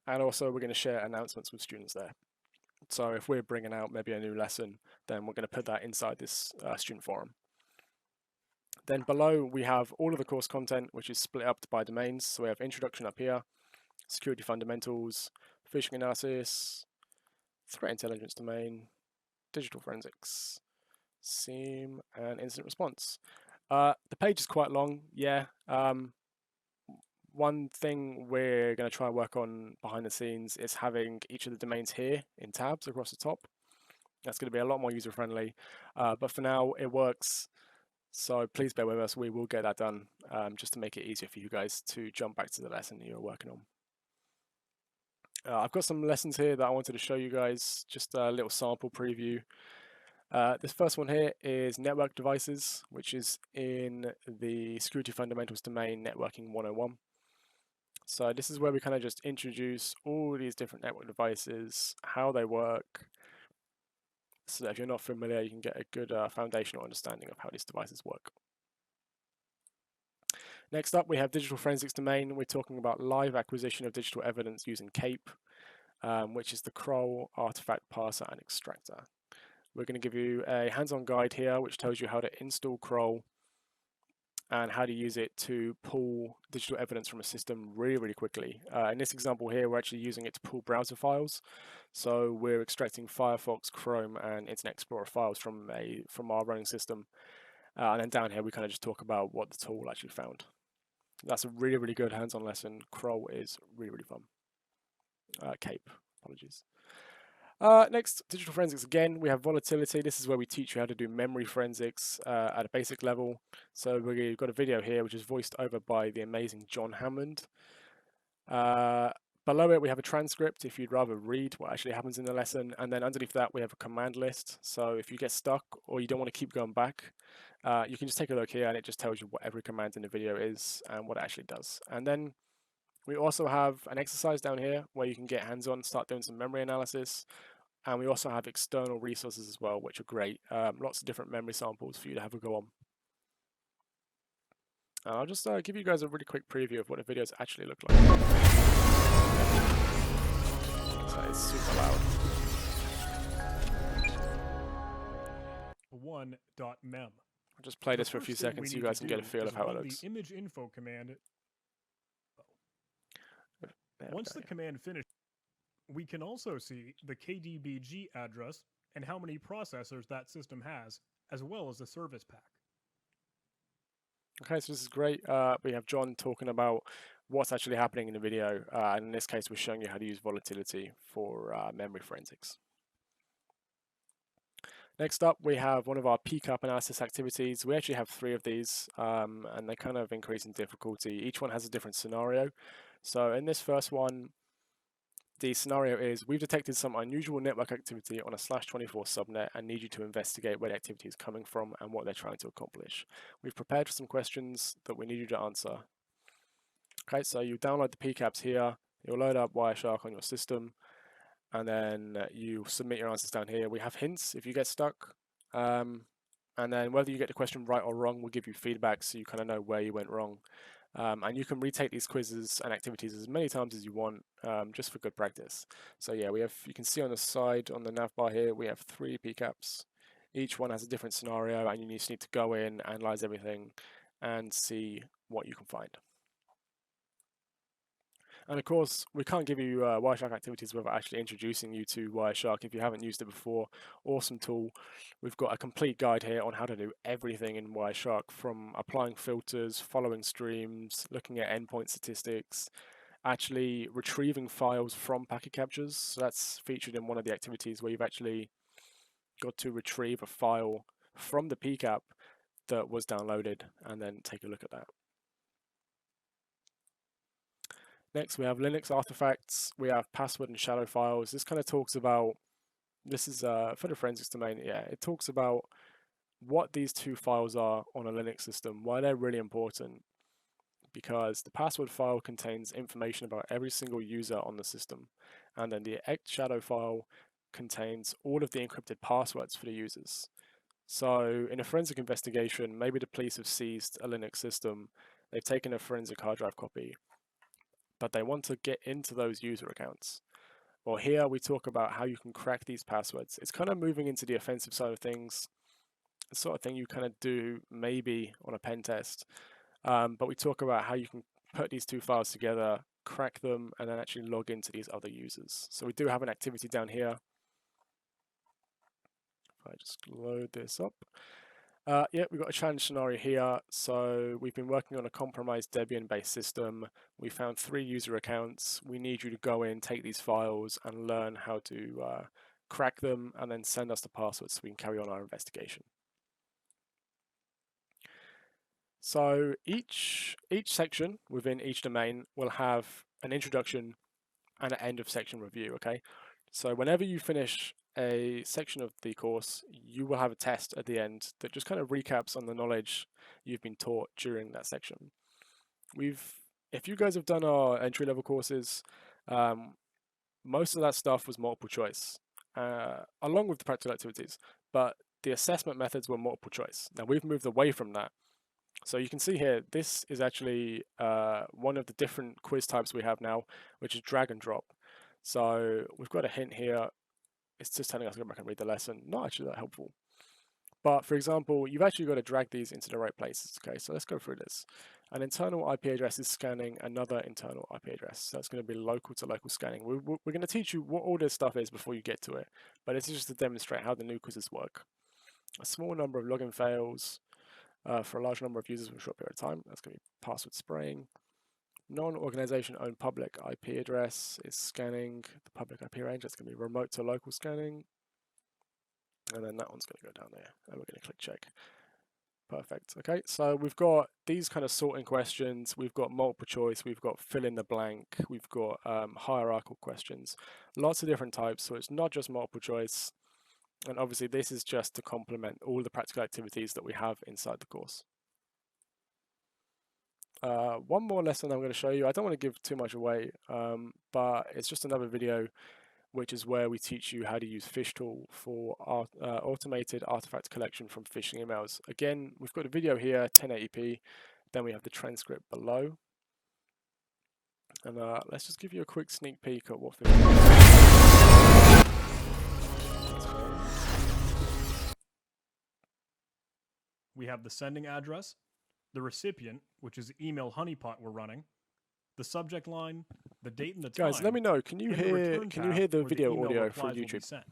And also, we're going to share announcements with students there. So if we're bringing out maybe a new lesson, then we're going to put that inside this student forum. Then below, we have all of the course content, which is split up by domains. So we have introduction up here, security fundamentals, phishing analysis, threat intelligence domain, digital forensics, SIEM, and incident response. The page is quite long, yeah. One thing we're going to try and work on behind the scenes is having each of the domains here in tabs across the top. That's going to be a lot more user-friendly, but for now it works. So please bear with us. We will get that done just to make it easier for you guys to jump back to the lesson that you're working on. I've got some lessons here that I wanted to show you guys, just a little sample preview. This first one here is network devices, which is in the security fundamentals domain, networking 101. So this is where we kind of just introduce all these different network devices, how they work, so that if you're not familiar, you can get a good foundational understanding of how these devices work. Next up, we have digital forensics domain. We're talking about live acquisition of digital evidence using CAPE, which is the crawl, artifact parser, and extractor. We're going to give you a hands-on guide here, which tells you how to install crawl and how to use it to pull digital evidence from a system really, really quickly. In this example here, we're actually using it to pull browser files. So we're extracting Firefox, Chrome, and Internet Explorer files from our running system. And then down here, we kind of just talk about what the tool actually found. That's a really, really good hands-on lesson. Crawl is really, really fun. CAPE, apologies. Next, digital forensics again. We have volatility. This is where we teach you how to do memory forensics at a basic level. So we've got a video here which is voiced over by the amazing John Hammond. Below it, we have a transcript if you'd rather read what actually happens in the lesson. And then underneath that, we have a command list. So if you get stuck or you don't want to keep going back, you can just take a look here and it just tells you what every command in the video is and what it actually does. And then we also have an exercise down here where you can get hands-on, start doing some memory analysis. And we also have external resources as well, which are great. Lots of different memory samples for you to have a go on. And I'll just give you guys a really quick preview of what the videos actually look like. So it's super loud. 1.mem. I'll just play this for a few seconds so you guys can get a feel of how it looks. The image info command. Once the command finishes, we can also see the KDBG address and how many processors that system has, as well as the service pack. Okay, so this is great. We have John talking about what's actually happening in the video, and in this case, we're showing you how to use volatility for memory forensics. Next up, we have one of our PCAP analysis activities. We actually have 3 of these, and they kind of increase in difficulty. Each one has a different scenario. So in this first one, the scenario is, we've detected some unusual network activity on a /24 subnet and need you to investigate where the activity is coming from and what they're trying to accomplish. We've prepared for some questions that we need you to answer. Okay, so you download the PCAPs here, you'll load up Wireshark on your system, and then you submit your answers down here. We have hints if you get stuck, and then whether you get the question right or wrong, we'll give you feedback so you kind of know where you went wrong. And you can retake these quizzes and activities as many times as you want, just for good practice. So yeah, you can see on the side, on the nav bar here, we have 3 PCAPs. Each one has a different scenario, and you just need to go in, analyze everything, and see what you can find. And of course, we can't give you Wireshark activities without actually introducing you to Wireshark. If you haven't used it before, awesome tool. We've got a complete guide here on how to do everything in Wireshark, from applying filters, following streams, looking at endpoint statistics, actually retrieving files from packet captures. So that's featured in one of the activities where you've actually got to retrieve a file from the PCAP that was downloaded and then take a look at that. Next, we have Linux artifacts. We have password and shadow files. This kind of talks about, this is for the forensics domain. Yeah, it talks about what these 2 files are on a Linux system, why they're really important, because the password file contains information about every single user on the system. And then the shadow file contains all of the encrypted passwords for the users. So in a forensic investigation, maybe the police have seized a Linux system, they've taken a forensic hard drive copy, but they want to get into those user accounts. Well, here we talk about how you can crack these passwords. It's kind of moving into the offensive side of things, the sort of thing you kind of do maybe on a pen test. But we talk about how you can put these two files together, crack them, and then actually log into these other users. So we do have an activity down here. If I just load this up. Yeah, we've got a challenge scenario here. So we've been working on a compromised Debian-based system. We found 3 user accounts. We need you to go in, take these files, and learn how to crack them, and then send us the passwords so we can carry on our investigation. So each section within each domain will have an introduction and an end of section review, okay? So whenever you finish a section of the course, you will have a test at the end that just kind of recaps on the knowledge you've been taught during that section. If you guys have done our entry-level courses, most of that stuff was multiple choice, along with the practical activities, but the assessment methods were multiple choice. Now we've moved away from that. So you can see here, this is actually one of the different quiz types we have now, which is drag and drop. So we've got a hint here. It's just telling us to go back and read the lesson. Not actually that helpful. But for example, you've actually got to drag these into the right places. Okay, so let's go through this. An internal IP address is scanning another internal IP address. So it's going to be local to local scanning. We're going to teach you what all this stuff is before you get to it. But it's just to demonstrate how the new quizzes work. A small number of login fails for a large number of users for a short period of time. That's going to be password spraying. Non-organization owned public IP address is scanning the public IP range. That's going to be remote to local scanning. And then that one's going to go down there. And we're going to click check. Perfect. Okay, so we've got these kind of sorting questions. We've got multiple choice. We've got fill in the blank. We've got hierarchical questions. Lots of different types. So it's not just multiple choice. And obviously this is just to complement all the practical activities that we have inside the course. One more lesson I'm going to show you. I don't want to give too much away, but it's just another video, which is where we teach you how to use PhishTool for automated artifact collection from phishing emails. Again, we've got a video here, 1080p. Then we have the transcript below. And let's just give you a quick sneak peek at what phishing is. We have the sending address, the recipient, which is email honeypot we're running, the subject line, the date and the time. Guys, let me know. Can you hear the video audio from YouTube?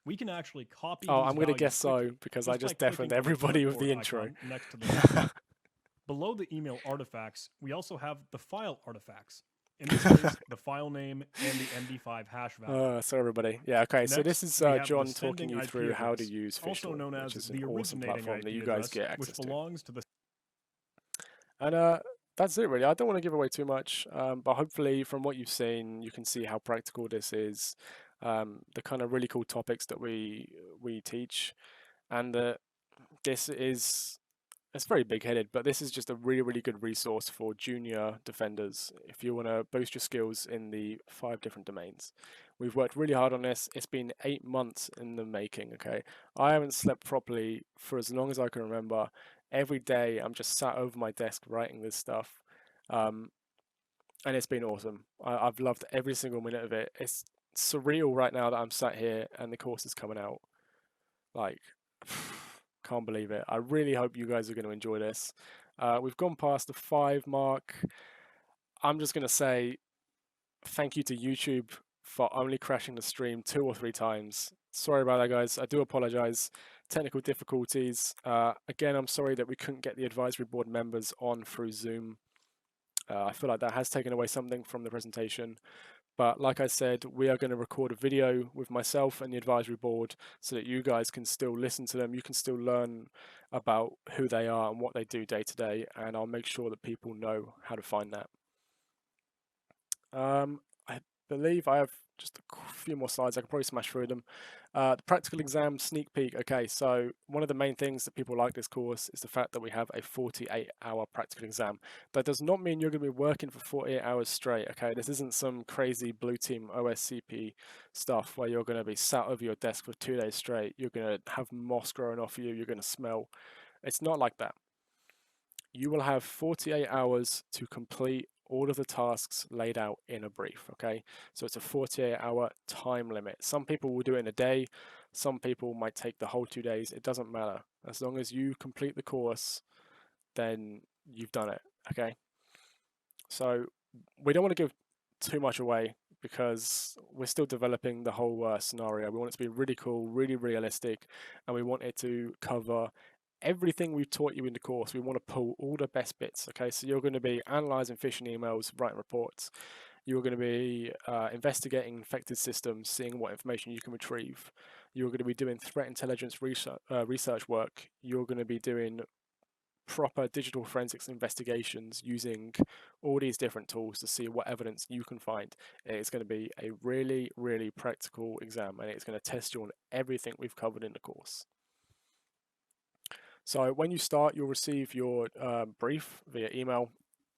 We can actually copy. Oh, I'm going to guess so because I just deafened everybody with the intro. Next to the below the email artifacts, we also have the file artifacts. In this case, the file name and the MD5 hash value. So everybody, yeah, okay. Next, so this is John talking you through how to use PhishTool, also known as which is the an awesome platform that you guys get access which belongs to the. And that's it really. I don't want to give away too much, but hopefully from what you've seen, you can see how practical this is, the kind of really cool topics that we teach, and that this is. It's very big-headed, but this is just a really, really good resource for junior defenders if you want to boost your skills in the 5 different domains. We've worked really hard on this. It's been 8 months in the making, okay? I haven't slept properly for as long as I can remember. Every day I'm just sat over my desk writing this stuff, and it's been awesome. I've loved every single minute of it. It's surreal right now that I'm sat here and the course is coming out. Like... Can't believe it. I really hope you guys are going to enjoy this. We've gone past the 5 mark. I'm just going to say thank you to YouTube for only crashing the stream 2 or 3 times. Sorry about that, guys. I do apologize. Technical difficulties. Again, I'm sorry that we couldn't get the advisory board members on through Zoom. I feel like that has taken away something from the presentation. But like I said, we are going to record a video with myself and the advisory board so that you guys can still listen to them. You can still learn about who they are and what they do day to day. And I'll make sure that people know how to find that. believe I have just a few more slides. I can probably smash through them. The practical exam sneak peek. Okay, so one of the main things that people like this course is the fact that we have a 48-hour practical exam. That does not mean you're going to be working for 48 hours straight. Okay, this isn't some crazy blue team OSCP stuff where you're going to be sat over your desk for 2 days straight. You're going to have moss growing off you. You're going to smell. It's not like that. You will have 48 hours to complete all of the tasks laid out in a brief, okay? So it's a 48-hour time limit. Some people will do it in a day. Some people might take the whole 2 days. It doesn't matter. As long as you complete the course, then you've done it, okay? So we don't want to give too much away because we're still developing the whole scenario. We want it to be really cool, really realistic, and we want it to cover everything we've taught you in the course. We want to pull all the best bits. Okay, so you're going to be analyzing phishing emails, writing reports. You're going to be investigating infected systems, seeing what information you can retrieve. You're going to be doing threat intelligence research work. You're going to be doing proper digital forensics investigations using all these different tools to see what evidence you can find. It's going to be a really, really practical exam, and it's going to test you on everything we've covered in the course. So when you start, you'll receive your brief via email,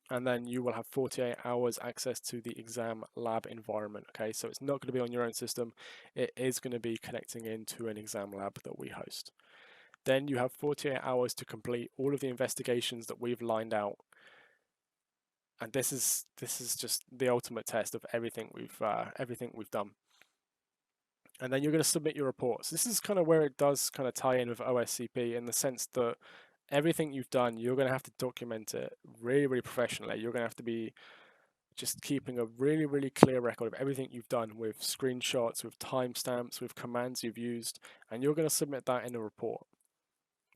and then you will have 48 hours access to the exam lab environment. Okay, so it's not going to be on your own system. It is going to be connecting into an exam lab that we host. Then you have 48 hours to complete all of the investigations that we've lined out. And this is just the ultimate test of everything we've done. And then you're going to submit your reports. This is kind of where it does kind of tie in with OSCP in the sense that everything you've done, you're going to have to document it really, really professionally. You're going to have to be just keeping a really, really clear record of everything you've done with screenshots, with timestamps, with commands you've used, and you're going to submit that in a report.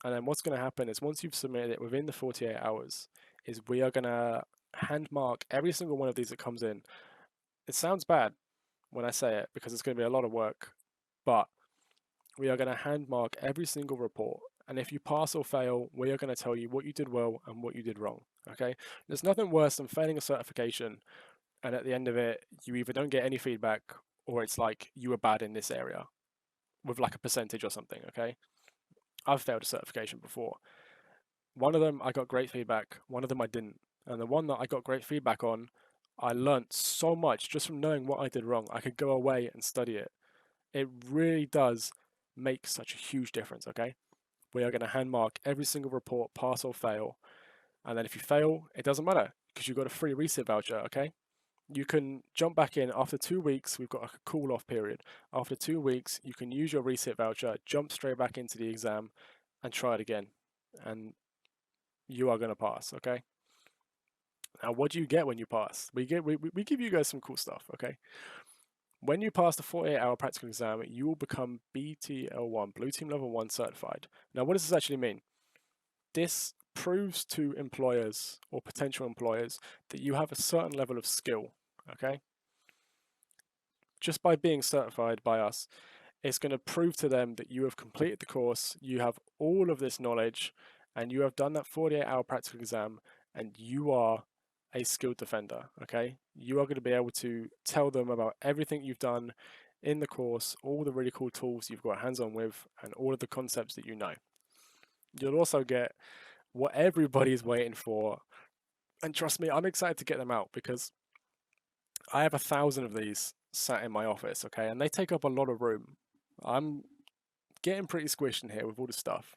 And then what's going to happen is once you've submitted it within the 48 hours, is we are going to hand mark every single one of these that comes in. It sounds bad when I say it because it's going to be a lot of work, but we are going to hand mark every single report. And if you pass or fail, we are going to tell you what you did well and what you did wrong. Okay? There's nothing worse than failing a certification, and at the end of it, you either don't get any feedback or it's like you were bad in this area with like a percentage or something. Okay? I've failed a certification before. One of them I got great feedback, one of them I didn't. And the one that I got great feedback on, I learnt so much just from knowing what I did wrong. I could go away and study it. It really does make such a huge difference, okay? We are going to hand mark every single report, pass or fail. And then if you fail, it doesn't matter because you've got a free reset voucher, okay? You can jump back in after 2 weeks. We've got a cool off period. After 2 weeks, you can use your reset voucher, jump straight back into the exam, and try it again. And you are going to pass, okay? Now, what do you get when you pass? We give you guys some cool stuff, okay? When you pass the 48-hour practical exam, you will become BTL1, Blue Team Level 1 certified. Now, what does this actually mean? This proves to employers or potential employers that you have a certain level of skill, okay? Just by being certified by us, it's going to prove to them that you have completed the course, you have all of this knowledge, and you have done that 48-hour practical exam, and you are a skilled defender, okay? You are going to be able to tell them about everything you've done in the course, all the really cool tools you've got hands-on with, and all of the concepts that you know. You'll also get what everybody's waiting for, and trust me, I'm excited to get them out because I have 1,000 of these sat in my office, okay, and they take up a lot of room. I'm getting pretty squished in here with all the stuff.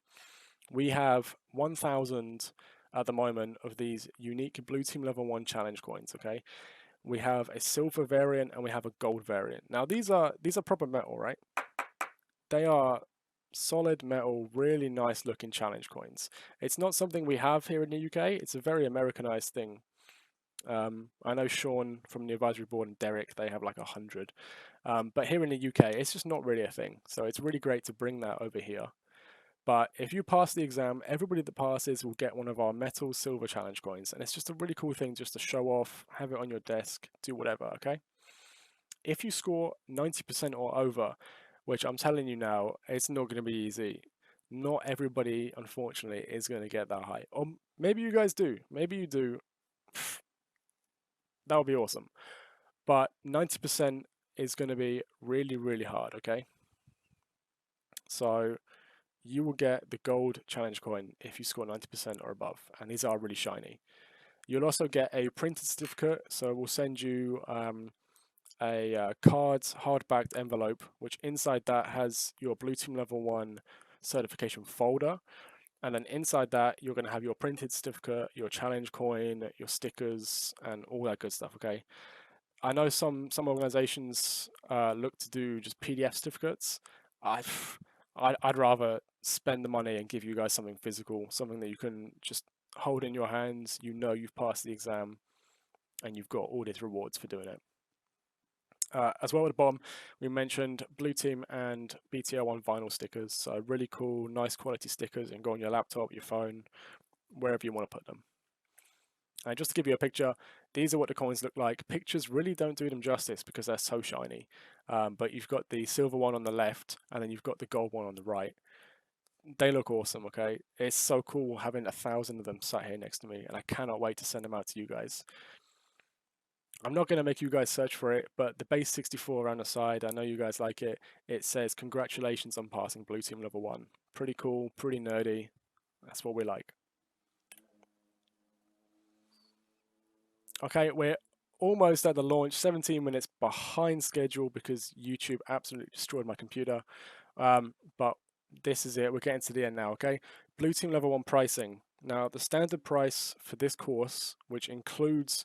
We have 1,000 at the moment of these unique Blue Team Level 1 challenge coins, okay? We have a silver variant and we have a gold variant. Now these are proper metal, right? They are solid metal, really nice looking challenge coins. It's not something we have here in the UK. It's a very Americanized thing. I know Sean from the advisory board and Derek, they have like 100. But here in the UK, it's just not really a thing. So it's really great to bring that over here. But if you pass the exam, everybody that passes will get one of our metal silver challenge coins. And it's just a really cool thing just to show off, have it on your desk, do whatever, okay? If you score 90% or over, which I'm telling you now, it's not going to be easy. Not everybody, unfortunately, is going to get that high. Or maybe you guys do. Maybe you do. That would be awesome. but 90% is going to be really, really hard, okay? So you will get the gold challenge coin if you score 90% or above, and these are really shiny. You'll also get a printed certificate, so we'll send you a cards hard-backed envelope, which inside that has your Blue Team Level 1 certification folder, and then inside that you're going to have your printed certificate, your challenge coin, your stickers, and all that good stuff, okay? I know some organizations look to do just PDF certificates. I'd rather spend the money and give you guys something physical, something that you can just hold in your hands. You know you've passed the exam, and you've got all these rewards for doing it. As well at the bottom, we mentioned Blue Team and BTL1 vinyl stickers. So really cool, nice quality stickers, and go on your laptop, your phone, wherever you want to put them. And just to give you a picture, these are what the coins look like. Pictures really don't do them justice because they're so shiny. But you've got the silver one on the left, and then you've got the gold one on the right. They look awesome, okay? It's so cool having 1,000 of them sat here next to me, and I cannot wait to send them out to you guys. I'm not going to make you guys search for it, but the base 64 around the side, I know you guys like it. It says, congratulations on passing Blue Team Level 1. Pretty cool, pretty nerdy. That's what we like. Okay, we're almost at the launch, 17 minutes behind schedule because YouTube absolutely destroyed my computer. But this is it. We're getting to the end now, okay? Blue Team Level 1 pricing. Now, the standard price for this course, which includes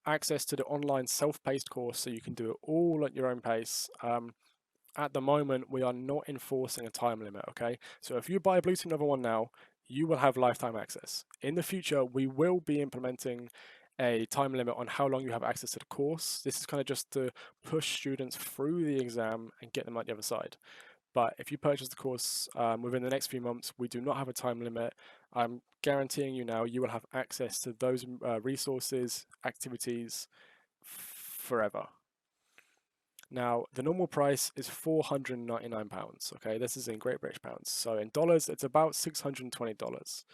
access to the online self-paced course, so you can do it all at your own pace. At the moment, we are not enforcing a time limit, okay? So if you buy Blue Team Level 1 now, you will have lifetime access. In the future, we will be implementing a time limit on how long you have access to the course. This is kind of just to push students through the exam and get them out the other side. But if you purchase the course within the next few months, we do not have a time limit. I'm guaranteeing you now, you will have access to those resources, activities forever. Now, the normal price is £499. Okay, this is in Great British pounds. So in dollars, it's about $620.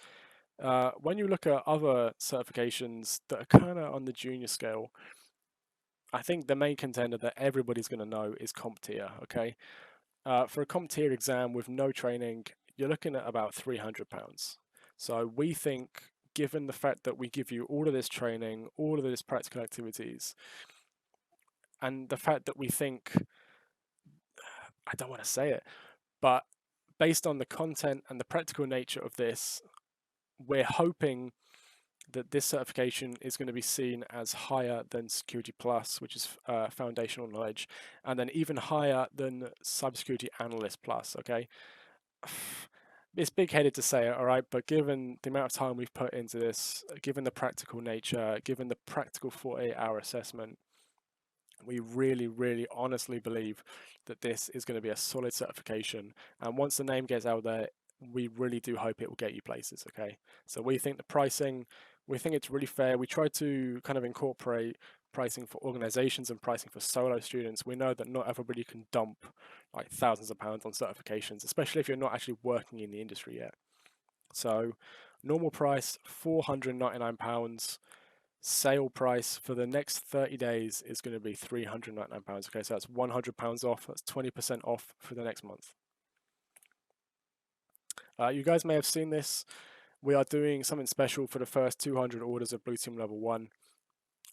When you look at other certifications that are kind of on the junior scale, I think the main contender that everybody's going to know is CompTIA. Okay, for a CompTIA exam with no training, you're looking at about £300. So we think, given the fact that we give you all of this training, all of this practical activities, and the fact that we think, I don't want to say it, but based on the content and the practical nature of this, we're hoping that this certification is going to be seen as higher than Security Plus, which is foundational knowledge, and then even higher than Cybersecurity Analyst Plus, okay? It's big-headed to say it, all right, but given the amount of time we've put into this, given the practical nature, given the practical 48-hour assessment, we really, really honestly believe that this is going to be a solid certification. And once the name gets out there, we really do hope it will get you places, okay? So we think the pricing, we think it's really fair. We try to kind of incorporate pricing for organizations and pricing for solo students. We know that not everybody can dump like thousands of pounds on certifications, especially if you're not actually working in the industry yet. So normal price, £499. Sale price for the next 30 days is going to be £399. Okay, so that's £100 off. That's 20% off for the next month. You guys may have seen this. We are doing something special for the first 200 orders of Blue Team Level 1.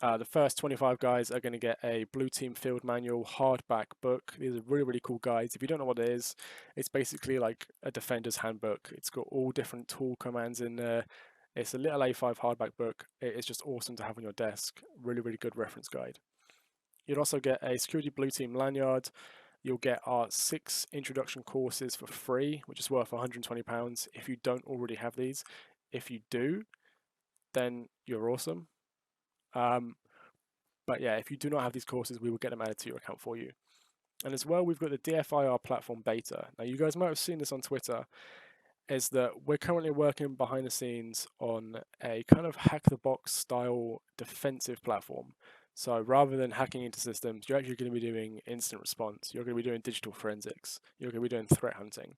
The first 25 guys are going to get a Blue Team Field Manual hardback book. These are really, really cool guides. If you don't know what it is, it's basically like a defender's handbook. It's got all different tool commands in there. It's a little A5 hardback book. It is just awesome to have on your desk. Really, really good reference guide. You'll also get a Security Blue Team lanyard. You'll get our 6 introduction courses for free, which is worth £120 if you don't already have these. If you do, then you're awesome. But yeah, if you do not have these courses, we will get them added to your account for you. And as well, we've got the DFIR platform beta. Now, you guys might have seen this on Twitter, is that we're currently working behind the scenes on a kind of hack the box style defensive platform. So rather than hacking into systems, you're actually going to be doing instant response. You're going to be doing digital forensics. You're going to be doing threat hunting.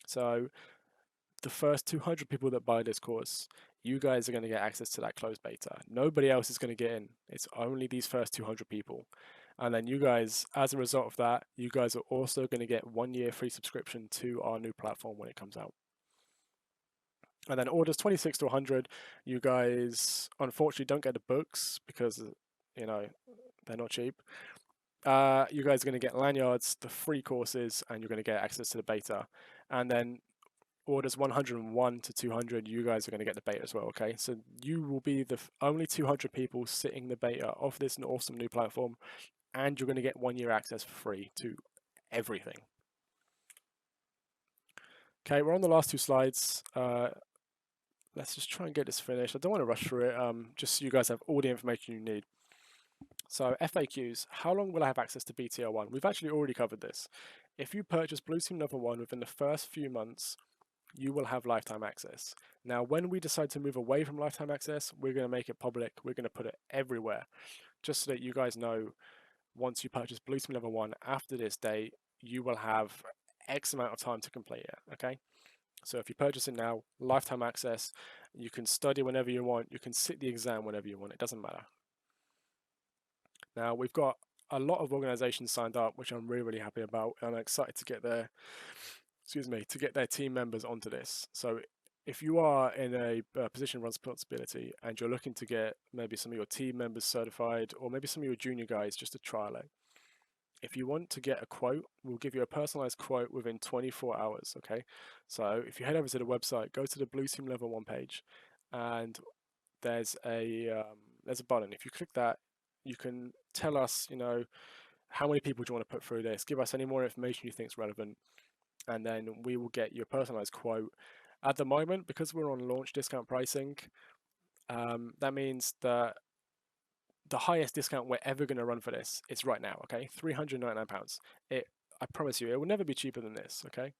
So the first 200 people that buy this course, you guys are going to get access to that closed beta. Nobody else is going to get in. It's only these first 200 people. And then you guys, as a result of that, you guys are also going to get 1 year free subscription to our new platform when it comes out. And then orders 26 to 100, you guys unfortunately don't get the books because, you know, they're not cheap. You guys are going to get lanyards, the free courses, and you're going to get access to the beta. And then orders 101 to 200, you guys are going to get the beta as well, okay? So you will be the only 200 people sitting the beta of this awesome new platform, and you're going to get 1 year access for free to everything. Okay, we're on the last two slides. Let's just try and get this finished. I don't want to rush through it, just so you guys have all the information you need. So FAQs, how long will I have access to BTL1? We've actually already covered this. If you purchase Blue Team Level 1 within the first few months, you will have lifetime access. Now, when we decide to move away from lifetime access, we're going to make it public. We're going to put it everywhere, just so that you guys know, once you purchase Blue Team Level 1 after this date, you will have X amount of time to complete it, okay? So if you purchase it now, lifetime access, you can study whenever you want, you can sit the exam whenever you want, it doesn't matter. Now, we've got a lot of organizations signed up, which I'm really, really happy about, and I'm excited to get their, to get their team members onto this. So if you are in a position of responsibility and you're looking to get maybe some of your team members certified, or maybe some of your junior guys just to trial it, if you want to get a quote, we'll give you a personalized quote within 24 hours, okay? So if you head over to the website, go to the Blue Team Level 1 page, and there's a button. If you click that, you can tell us, how many people do you want to put through this? Give us any more information you think is relevant, and then we will get you a personalized quote. At the moment, because we're on launch discount pricing, that means that the highest discount we're ever going to run for this is right now, okay? £399. I promise you, it will never be cheaper than this, okay?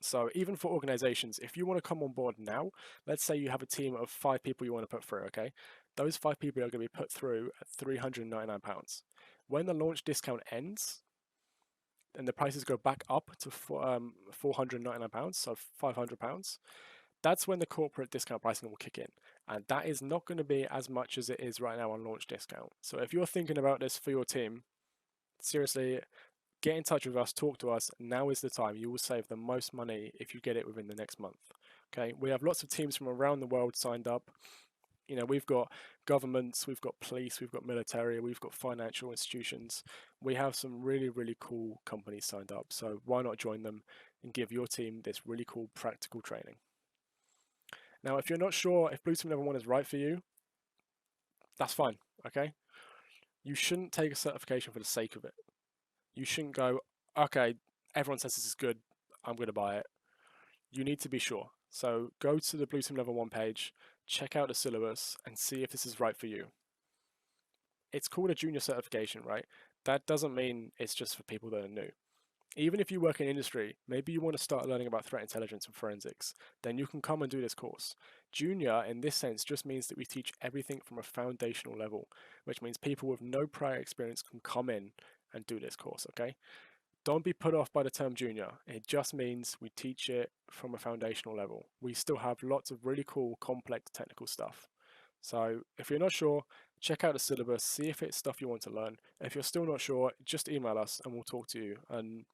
So even for organizations, if you want to come on board now, let's say you have a team of 5 people you want to put through, okay? Those 5 people are going to be put through at £399. When the launch discount ends and the prices go back up to £499, so £500, that's when the corporate discount pricing will kick in. And that is not going to be as much as it is right now on launch discount. So if you're thinking about this for your team, seriously, get in touch with us, talk to us. Now is the time. You will save the most money if you get it within the next month. Okay, we have lots of teams from around the world signed up. We've got governments, we've got police, we've got military, we've got financial institutions. We have some really, really cool companies signed up. So why not join them and give your team this really cool practical training? Now, if you're not sure if Blue Team Level 1 is right for you, that's fine, okay? You shouldn't take a certification for the sake of it. You shouldn't go, okay, everyone says this is good, I'm going to buy it. You need to be sure. So go to the Blue Team Level 1 page, check out the syllabus, and see if this is right for you. It's called a junior certification, right? That doesn't mean it's just for people that are new. Even if you work in industry, maybe you want to start learning about threat intelligence and forensics, then you can come and do this course. Junior, in this sense, just means that we teach everything from a foundational level, which means people with no prior experience can come in and do this course, okay? Don't be put off by the term junior. It just means we teach it from a foundational level. We still have lots of really cool, complex technical stuff. So if you're not sure, check out the syllabus, see if it's stuff you want to learn. If you're still not sure, just email us and we'll talk to you. And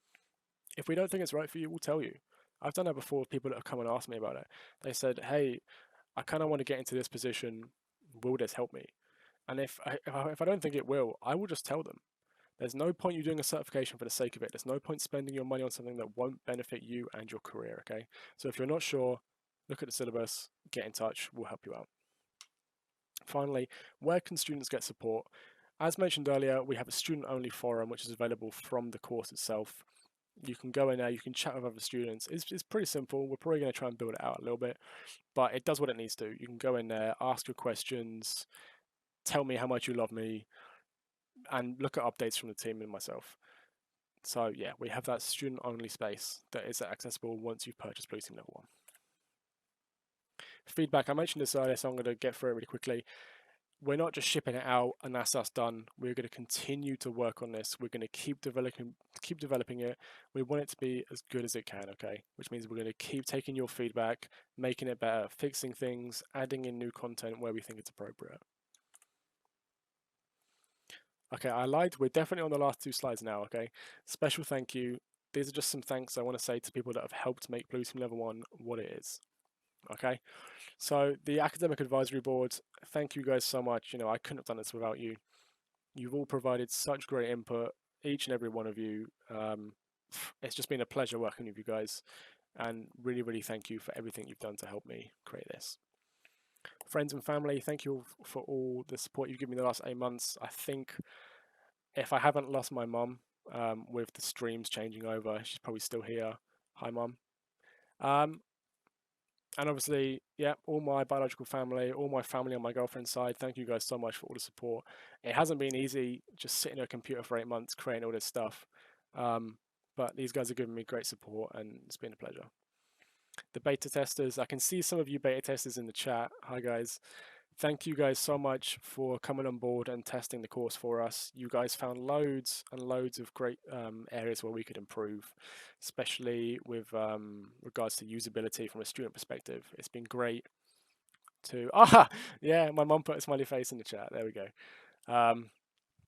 if we don't think it's right for you, we'll tell you. I've done that before with people that have come and asked me about it. They said, hey, I kind of want to get into this position. Will this help me? And if I don't think it will, I will just tell them. There's no point you doing a certification for the sake of it. There's no point spending your money on something that won't benefit you and your career, okay? So if you're not sure, look at the syllabus, get in touch, we'll help you out. Finally, where can students get support? As mentioned earlier, we have a student-only forum which is available from the course itself. You can go in there, you can chat with other students. It's pretty simple. We're probably going to try and build it out a little bit, but it does what it needs to. You can go in there, ask your questions, tell me how much you love me, and look at updates from the team and myself. So yeah, we have that student-only space that is accessible once you've purchased Blue Team Level 1. Feedback, I mentioned this earlier, so I'm going to get through it really quickly. we're not just shipping it out and that's us done. We're going to continue to work on this. We're going to keep developing it. We want it to be as good as it can, okay? Which means we're going to keep taking your feedback, making it better, fixing things, adding in new content where we think it's appropriate. Okay, I lied. We're definitely on the last 2 slides now, okay? Special thank you. These are just some thanks I want to say to people that have helped make Blue Team Level 1 what it is, okay? So the Academic Advisory Board, thank you guys so much. You know, I couldn't have done this without you. You've all provided such great input, each and every one of you. It's just been a pleasure working with you guys, and really, really thank you for everything you've done to help me create this. Friends and family, thank you for all the support you've given me the last 8 months. I think if I haven't lost my mum with the streams changing over, she's probably still here. Hi, mum. And obviously, yeah, all my biological family, all my family on my girlfriend's side, thank you guys so much for all the support. It hasn't been easy just sitting at a computer for 8 months creating all this stuff. But these guys have given me great support and it's been a pleasure. The beta testers, I can see some of you beta testers in the chat. Hi, guys. Thank you guys so much for coming on board and testing the course for us. You guys found loads and loads of great areas where we could improve, especially with regards to usability from a student perspective. It's been great to, yeah, my mum put a smiley face in the chat. There we go.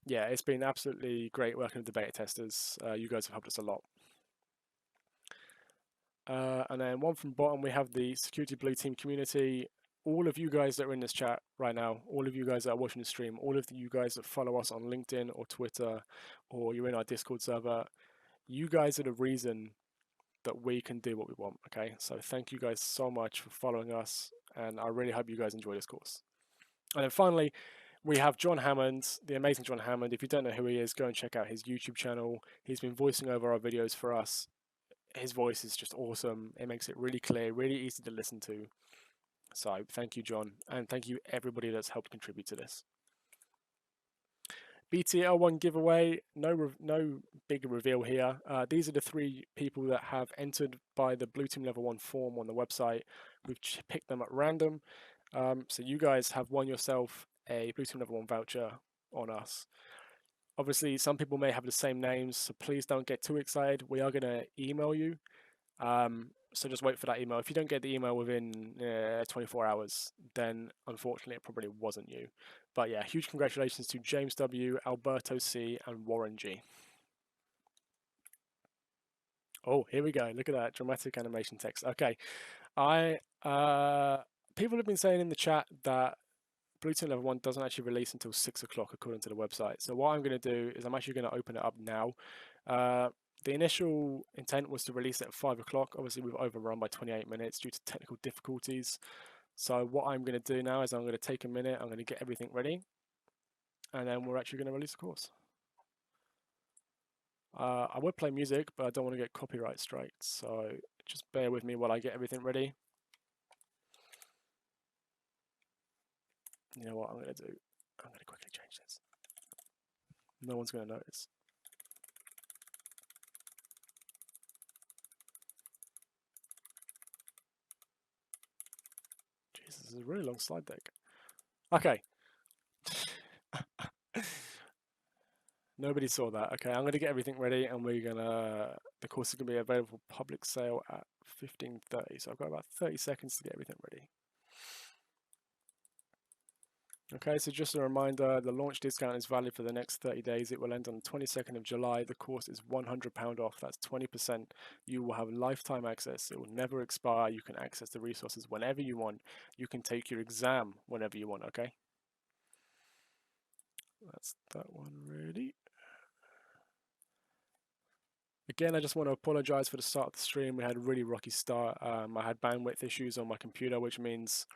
Yeah, it's been absolutely great working with the beta testers. You guys have helped us a lot. And then one from bottom, we have the Security Blue Team community. All of you guys that are in this chat right now, all of you guys that are watching the stream, all of you guys that follow us on LinkedIn or Twitter, or you're in our Discord server, you guys are the reason that we can do what we want, okay? So thank you guys so much for following us, and I really hope you guys enjoy this course. And then finally, we have John Hammond, the amazing John Hammond. If you don't know who he is, go and check out his YouTube channel. He's been voicing over our videos for us. His voice is just awesome. It makes it really clear, really easy to listen to. So thank you, John, and thank you everybody that's helped contribute to this. BTL1 giveaway, no big reveal here. These are the 3 people that have entered by the Blue Team Level 1 form on the website. We've picked them at random. So you guys have won yourself a Blue Team Level 1 voucher on us. Obviously, some people may have the same names, so please don't get too excited. We are going to email you. So just wait for that email. If you don't get the email within 24 hours, then unfortunately it probably wasn't you. But yeah, huge congratulations to James W, Alberto C, and Warren G. Oh, here we go. Look at that dramatic animation text. Okay, people have been saying in the chat that Blue Team Level 1 doesn't actually release until 6 o'clock according to the website. So what I'm going to do is I'm actually going to open it up now. The initial intent was to release it at 5 o'clock. Obviously, we've overrun by 28 minutes due to technical difficulties. So what I'm going to do now is I'm going to take a minute. I'm going to get everything ready. And then we're actually going to release the course. I would play music, but I don't want to get copyright strikes. So just bear with me while I get everything ready. You know what I'm going to do? I'm going to quickly change this. No one's going to notice. Jesus, this is a really long slide deck. Okay. Nobody saw that. Okay, I'm going to get everything ready and we're going to, the course is going to be available for public sale at 15:30. So I've got about 30 seconds to get everything ready. Okay, so just a reminder, the launch discount is valid for the next 30 days. It will end on the 22nd of July. The course is £100 off. That's 20%. You will have lifetime access. It will never expire. You can access the resources whenever you want. You can take your exam whenever you want, okay? That's that one ready. Again, I just want to apologize for the start of the stream. We had a really rocky start. I had bandwidth issues on my computer, which means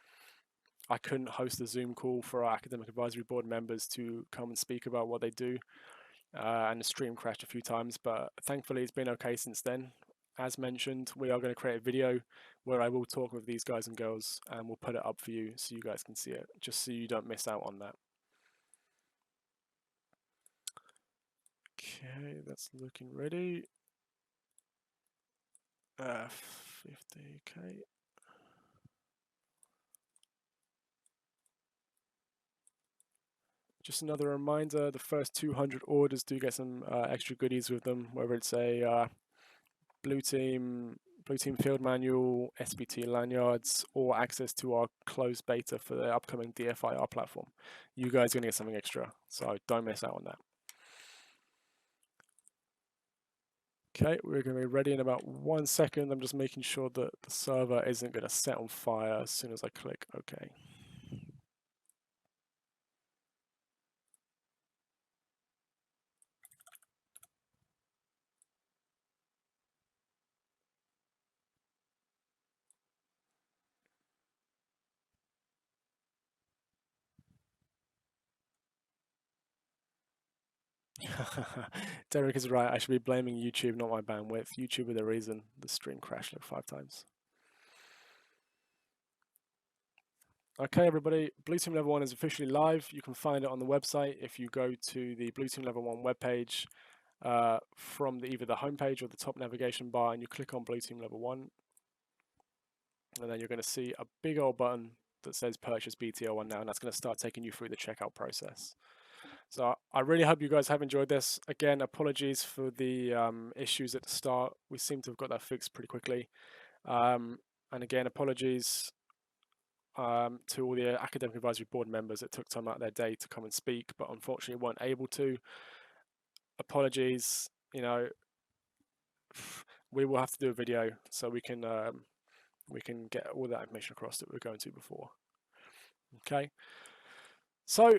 I couldn't host a Zoom call for our Academic Advisory Board members to come and speak about what they do. And the stream crashed a few times, but thankfully it's been okay since then. As mentioned, we are going to create a video where I will talk with these guys and girls and we'll put it up for you so you guys can see it, just so you don't miss out on that. Okay, that's looking ready. 50K. Just another reminder, the first 200 orders do get some extra goodies with them, whether it's a blue team field manual, SBT lanyards, or access to our closed beta for the upcoming DFIR platform. You guys are going to get something extra, so don't miss out on that. Okay, we're going to be ready in about 1 second. I'm just making sure that the server isn't going to set on fire as soon as I click OK. Derek is right. I should be blaming YouTube, not my bandwidth. YouTube with a reason. The stream crashed like 5 times. Okay, everybody. Blue Team Level 1 is officially live. You can find it on the website if you go to the Blue Team Level 1 webpage from either the homepage or the top navigation bar, and you click on Blue Team Level 1. And then you're going to see a big old button that says Purchase BTL1 now, and that's going to start taking you through the checkout process. So I really hope you guys have enjoyed this. Again, apologies for the issues at the start. We seem to have got that fixed pretty quickly. And again, apologies to all the academic advisory board members that took time out of their day to come and speak, but unfortunately weren't able to. Apologies, you know, we will have to do a video so we can get all that information across that we were going to before. Okay. So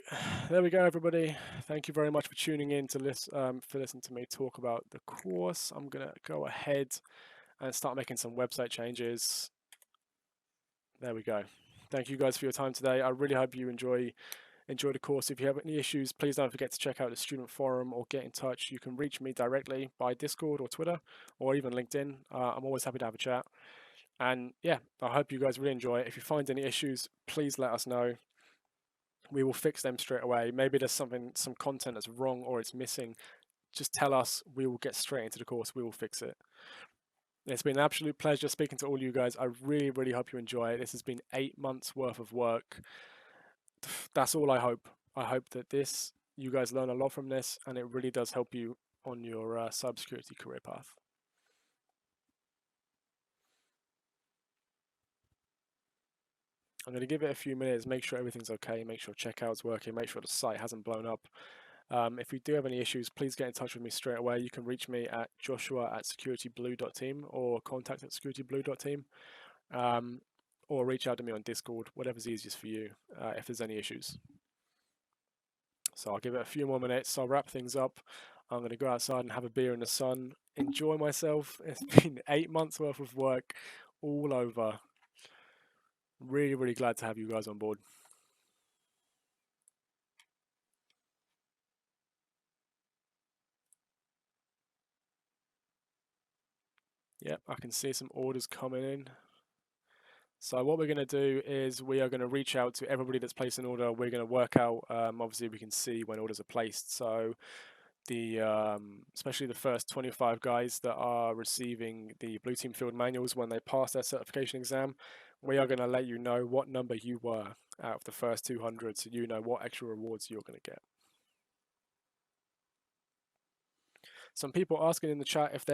there we go, everybody. Thank you very much for tuning in to listen to me talk about the course. I'm gonna go ahead and start making some website changes. There we go. Thank you guys for your time today. I really hope you enjoy the course. If you have any issues, please don't forget to check out the student forum or get in touch. You can reach me directly by Discord or Twitter or even LinkedIn. I'm always happy to have a chat. And yeah, I hope you guys really enjoy it. If you find any issues, please let us know. We will fix them straight away. Maybe there's some content that's wrong or it's missing. Just tell us. We will get straight into the course. We will fix it. It's been an absolute pleasure speaking to all you guys. I really, really hope you enjoy it. This has been 8 months worth of work. That's all I hope. I hope that you guys learn a lot from this, and it really does help you on your cybersecurity career path. I'm going to give it a few minutes, make sure everything's okay, make sure checkout's working, make sure the site hasn't blown up. If you do have any issues, please get in touch with me straight away. You can reach me at joshua@securityblue.team or contact@securityblue.team, or reach out to me on Discord, whatever's easiest for you if there's any issues. So I'll give it a few more minutes. I'll wrap things up. I'm going to go outside and have a beer in the sun, enjoy myself. It's been 8 months worth of work all over. Really, really glad to have you guys on board. Yep, I can see some orders coming in. So what we're going to do is we are going to reach out to everybody that's placed an order. We're going to work out, obviously we can see when orders are placed. So especially the first 25 guys that are receiving the Blue Team Field manuals when they pass their certification exam, we are going to let you know what number you were out of the first 200, so you know what extra rewards you're going to get. Some people asking in the chat if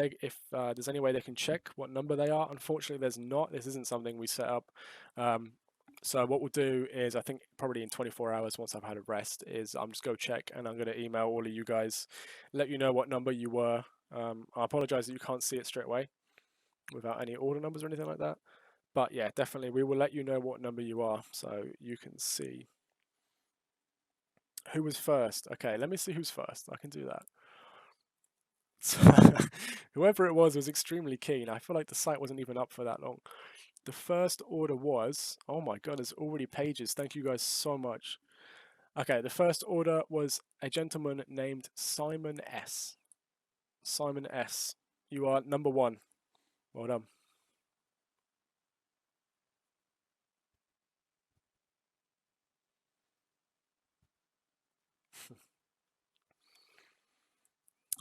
there's any way they can check what number they are. Unfortunately, there's not. This isn't something we set up. So what we'll do is, I think probably in 24 hours, once I've had a rest, is I'm just go check and I'm going to email all of you guys, let you know what number you were. I apologize that you can't see it straight away without any order numbers or anything like that. But yeah, definitely we will let you know what number you are so you can see. Who was first? Okay, let me see who's first. I can do that. So, whoever it was extremely keen. I feel like the site wasn't even up for that long. The first order was, oh my god, there's already pages. Thank you guys so much. Okay, the first order was a gentleman named Simon S. Simon S. You are number 1. Well done.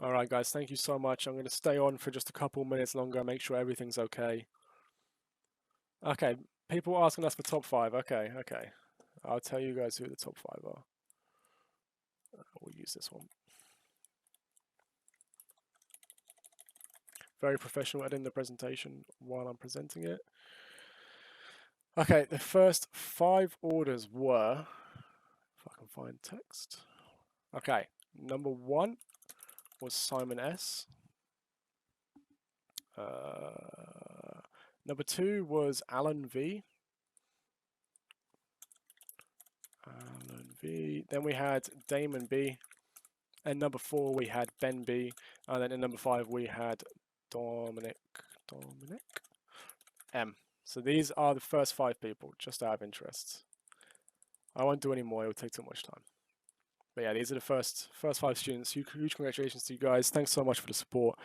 All right, guys, thank you so much. I'm going to stay on for just a couple minutes longer, make sure everything's okay. Okay, people asking us for top 5. Okay. I'll tell you guys who the top 5 are. We'll use this one. Very professional editing the presentation while I'm presenting it. Okay, the first 5 orders were, if I can find text. Okay, number 1 was Simon S. Number 2 was Alan V. Then we had Damon B. And number 4 we had Ben B. And then in number 5 we had Dominic M. So these are the first 5 people, just out of interest. I won't do any more, it will take too much time. But yeah, these are the first 5 students. Huge congratulations to you guys. Thanks so much for the support.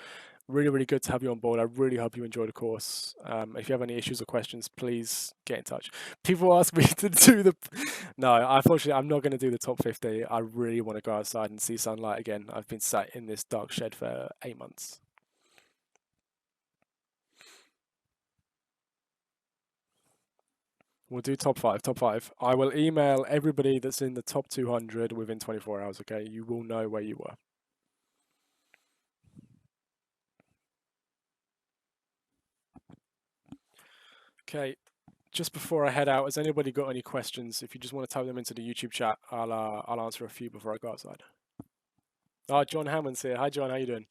Really, really good to have you on board. I really hope you enjoy the course. If you have any issues or questions, please get in touch. People ask me to do the... No, unfortunately, I'm not going to do the top 50. I really want to go outside and see sunlight again. I've been sat in this dark shed for 8 months. We'll do top 5. I will email everybody that's in the top 200 within 24 hours, okay? You will know where you were. Okay, just before I head out, has anybody got any questions? If you just want to type them into the YouTube chat, I'll answer a few before I go outside. Oh, John Hammond's here. Hi, John. How you doing?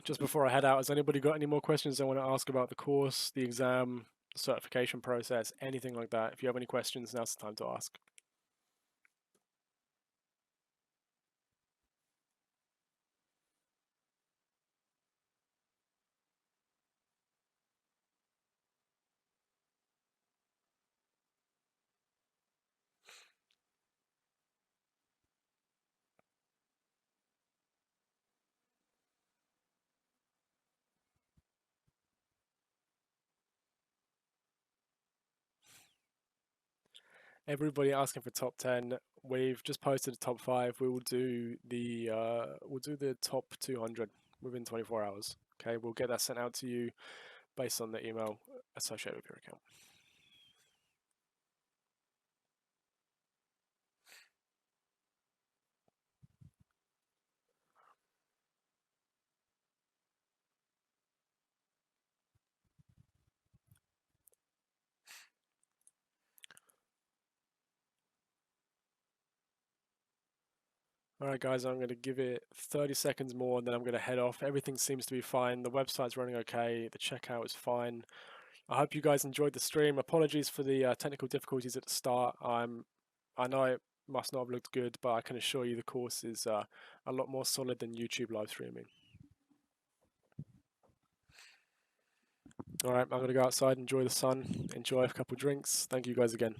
Just before I head out, has anybody got any more questions they want to ask about the course, the exam, the certification process, anything like that? If you have any questions, now's the time to ask. Everybody asking for top 10. We've just posted the top 5. We will do the top 200 within 24 hours. Okay, we'll get that sent out to you based on the email associated with your account. All right, guys, I'm going to give it 30 seconds more and then I'm going to head off. Everything seems to be fine. The website's running okay. The checkout is fine. I hope you guys enjoyed the stream. Apologies for the technical difficulties at the start. I know it must not have looked good, but I can assure you the course is a lot more solid than YouTube live streaming. All right, I'm going to go outside, enjoy the sun, enjoy a couple drinks. Thank you guys again.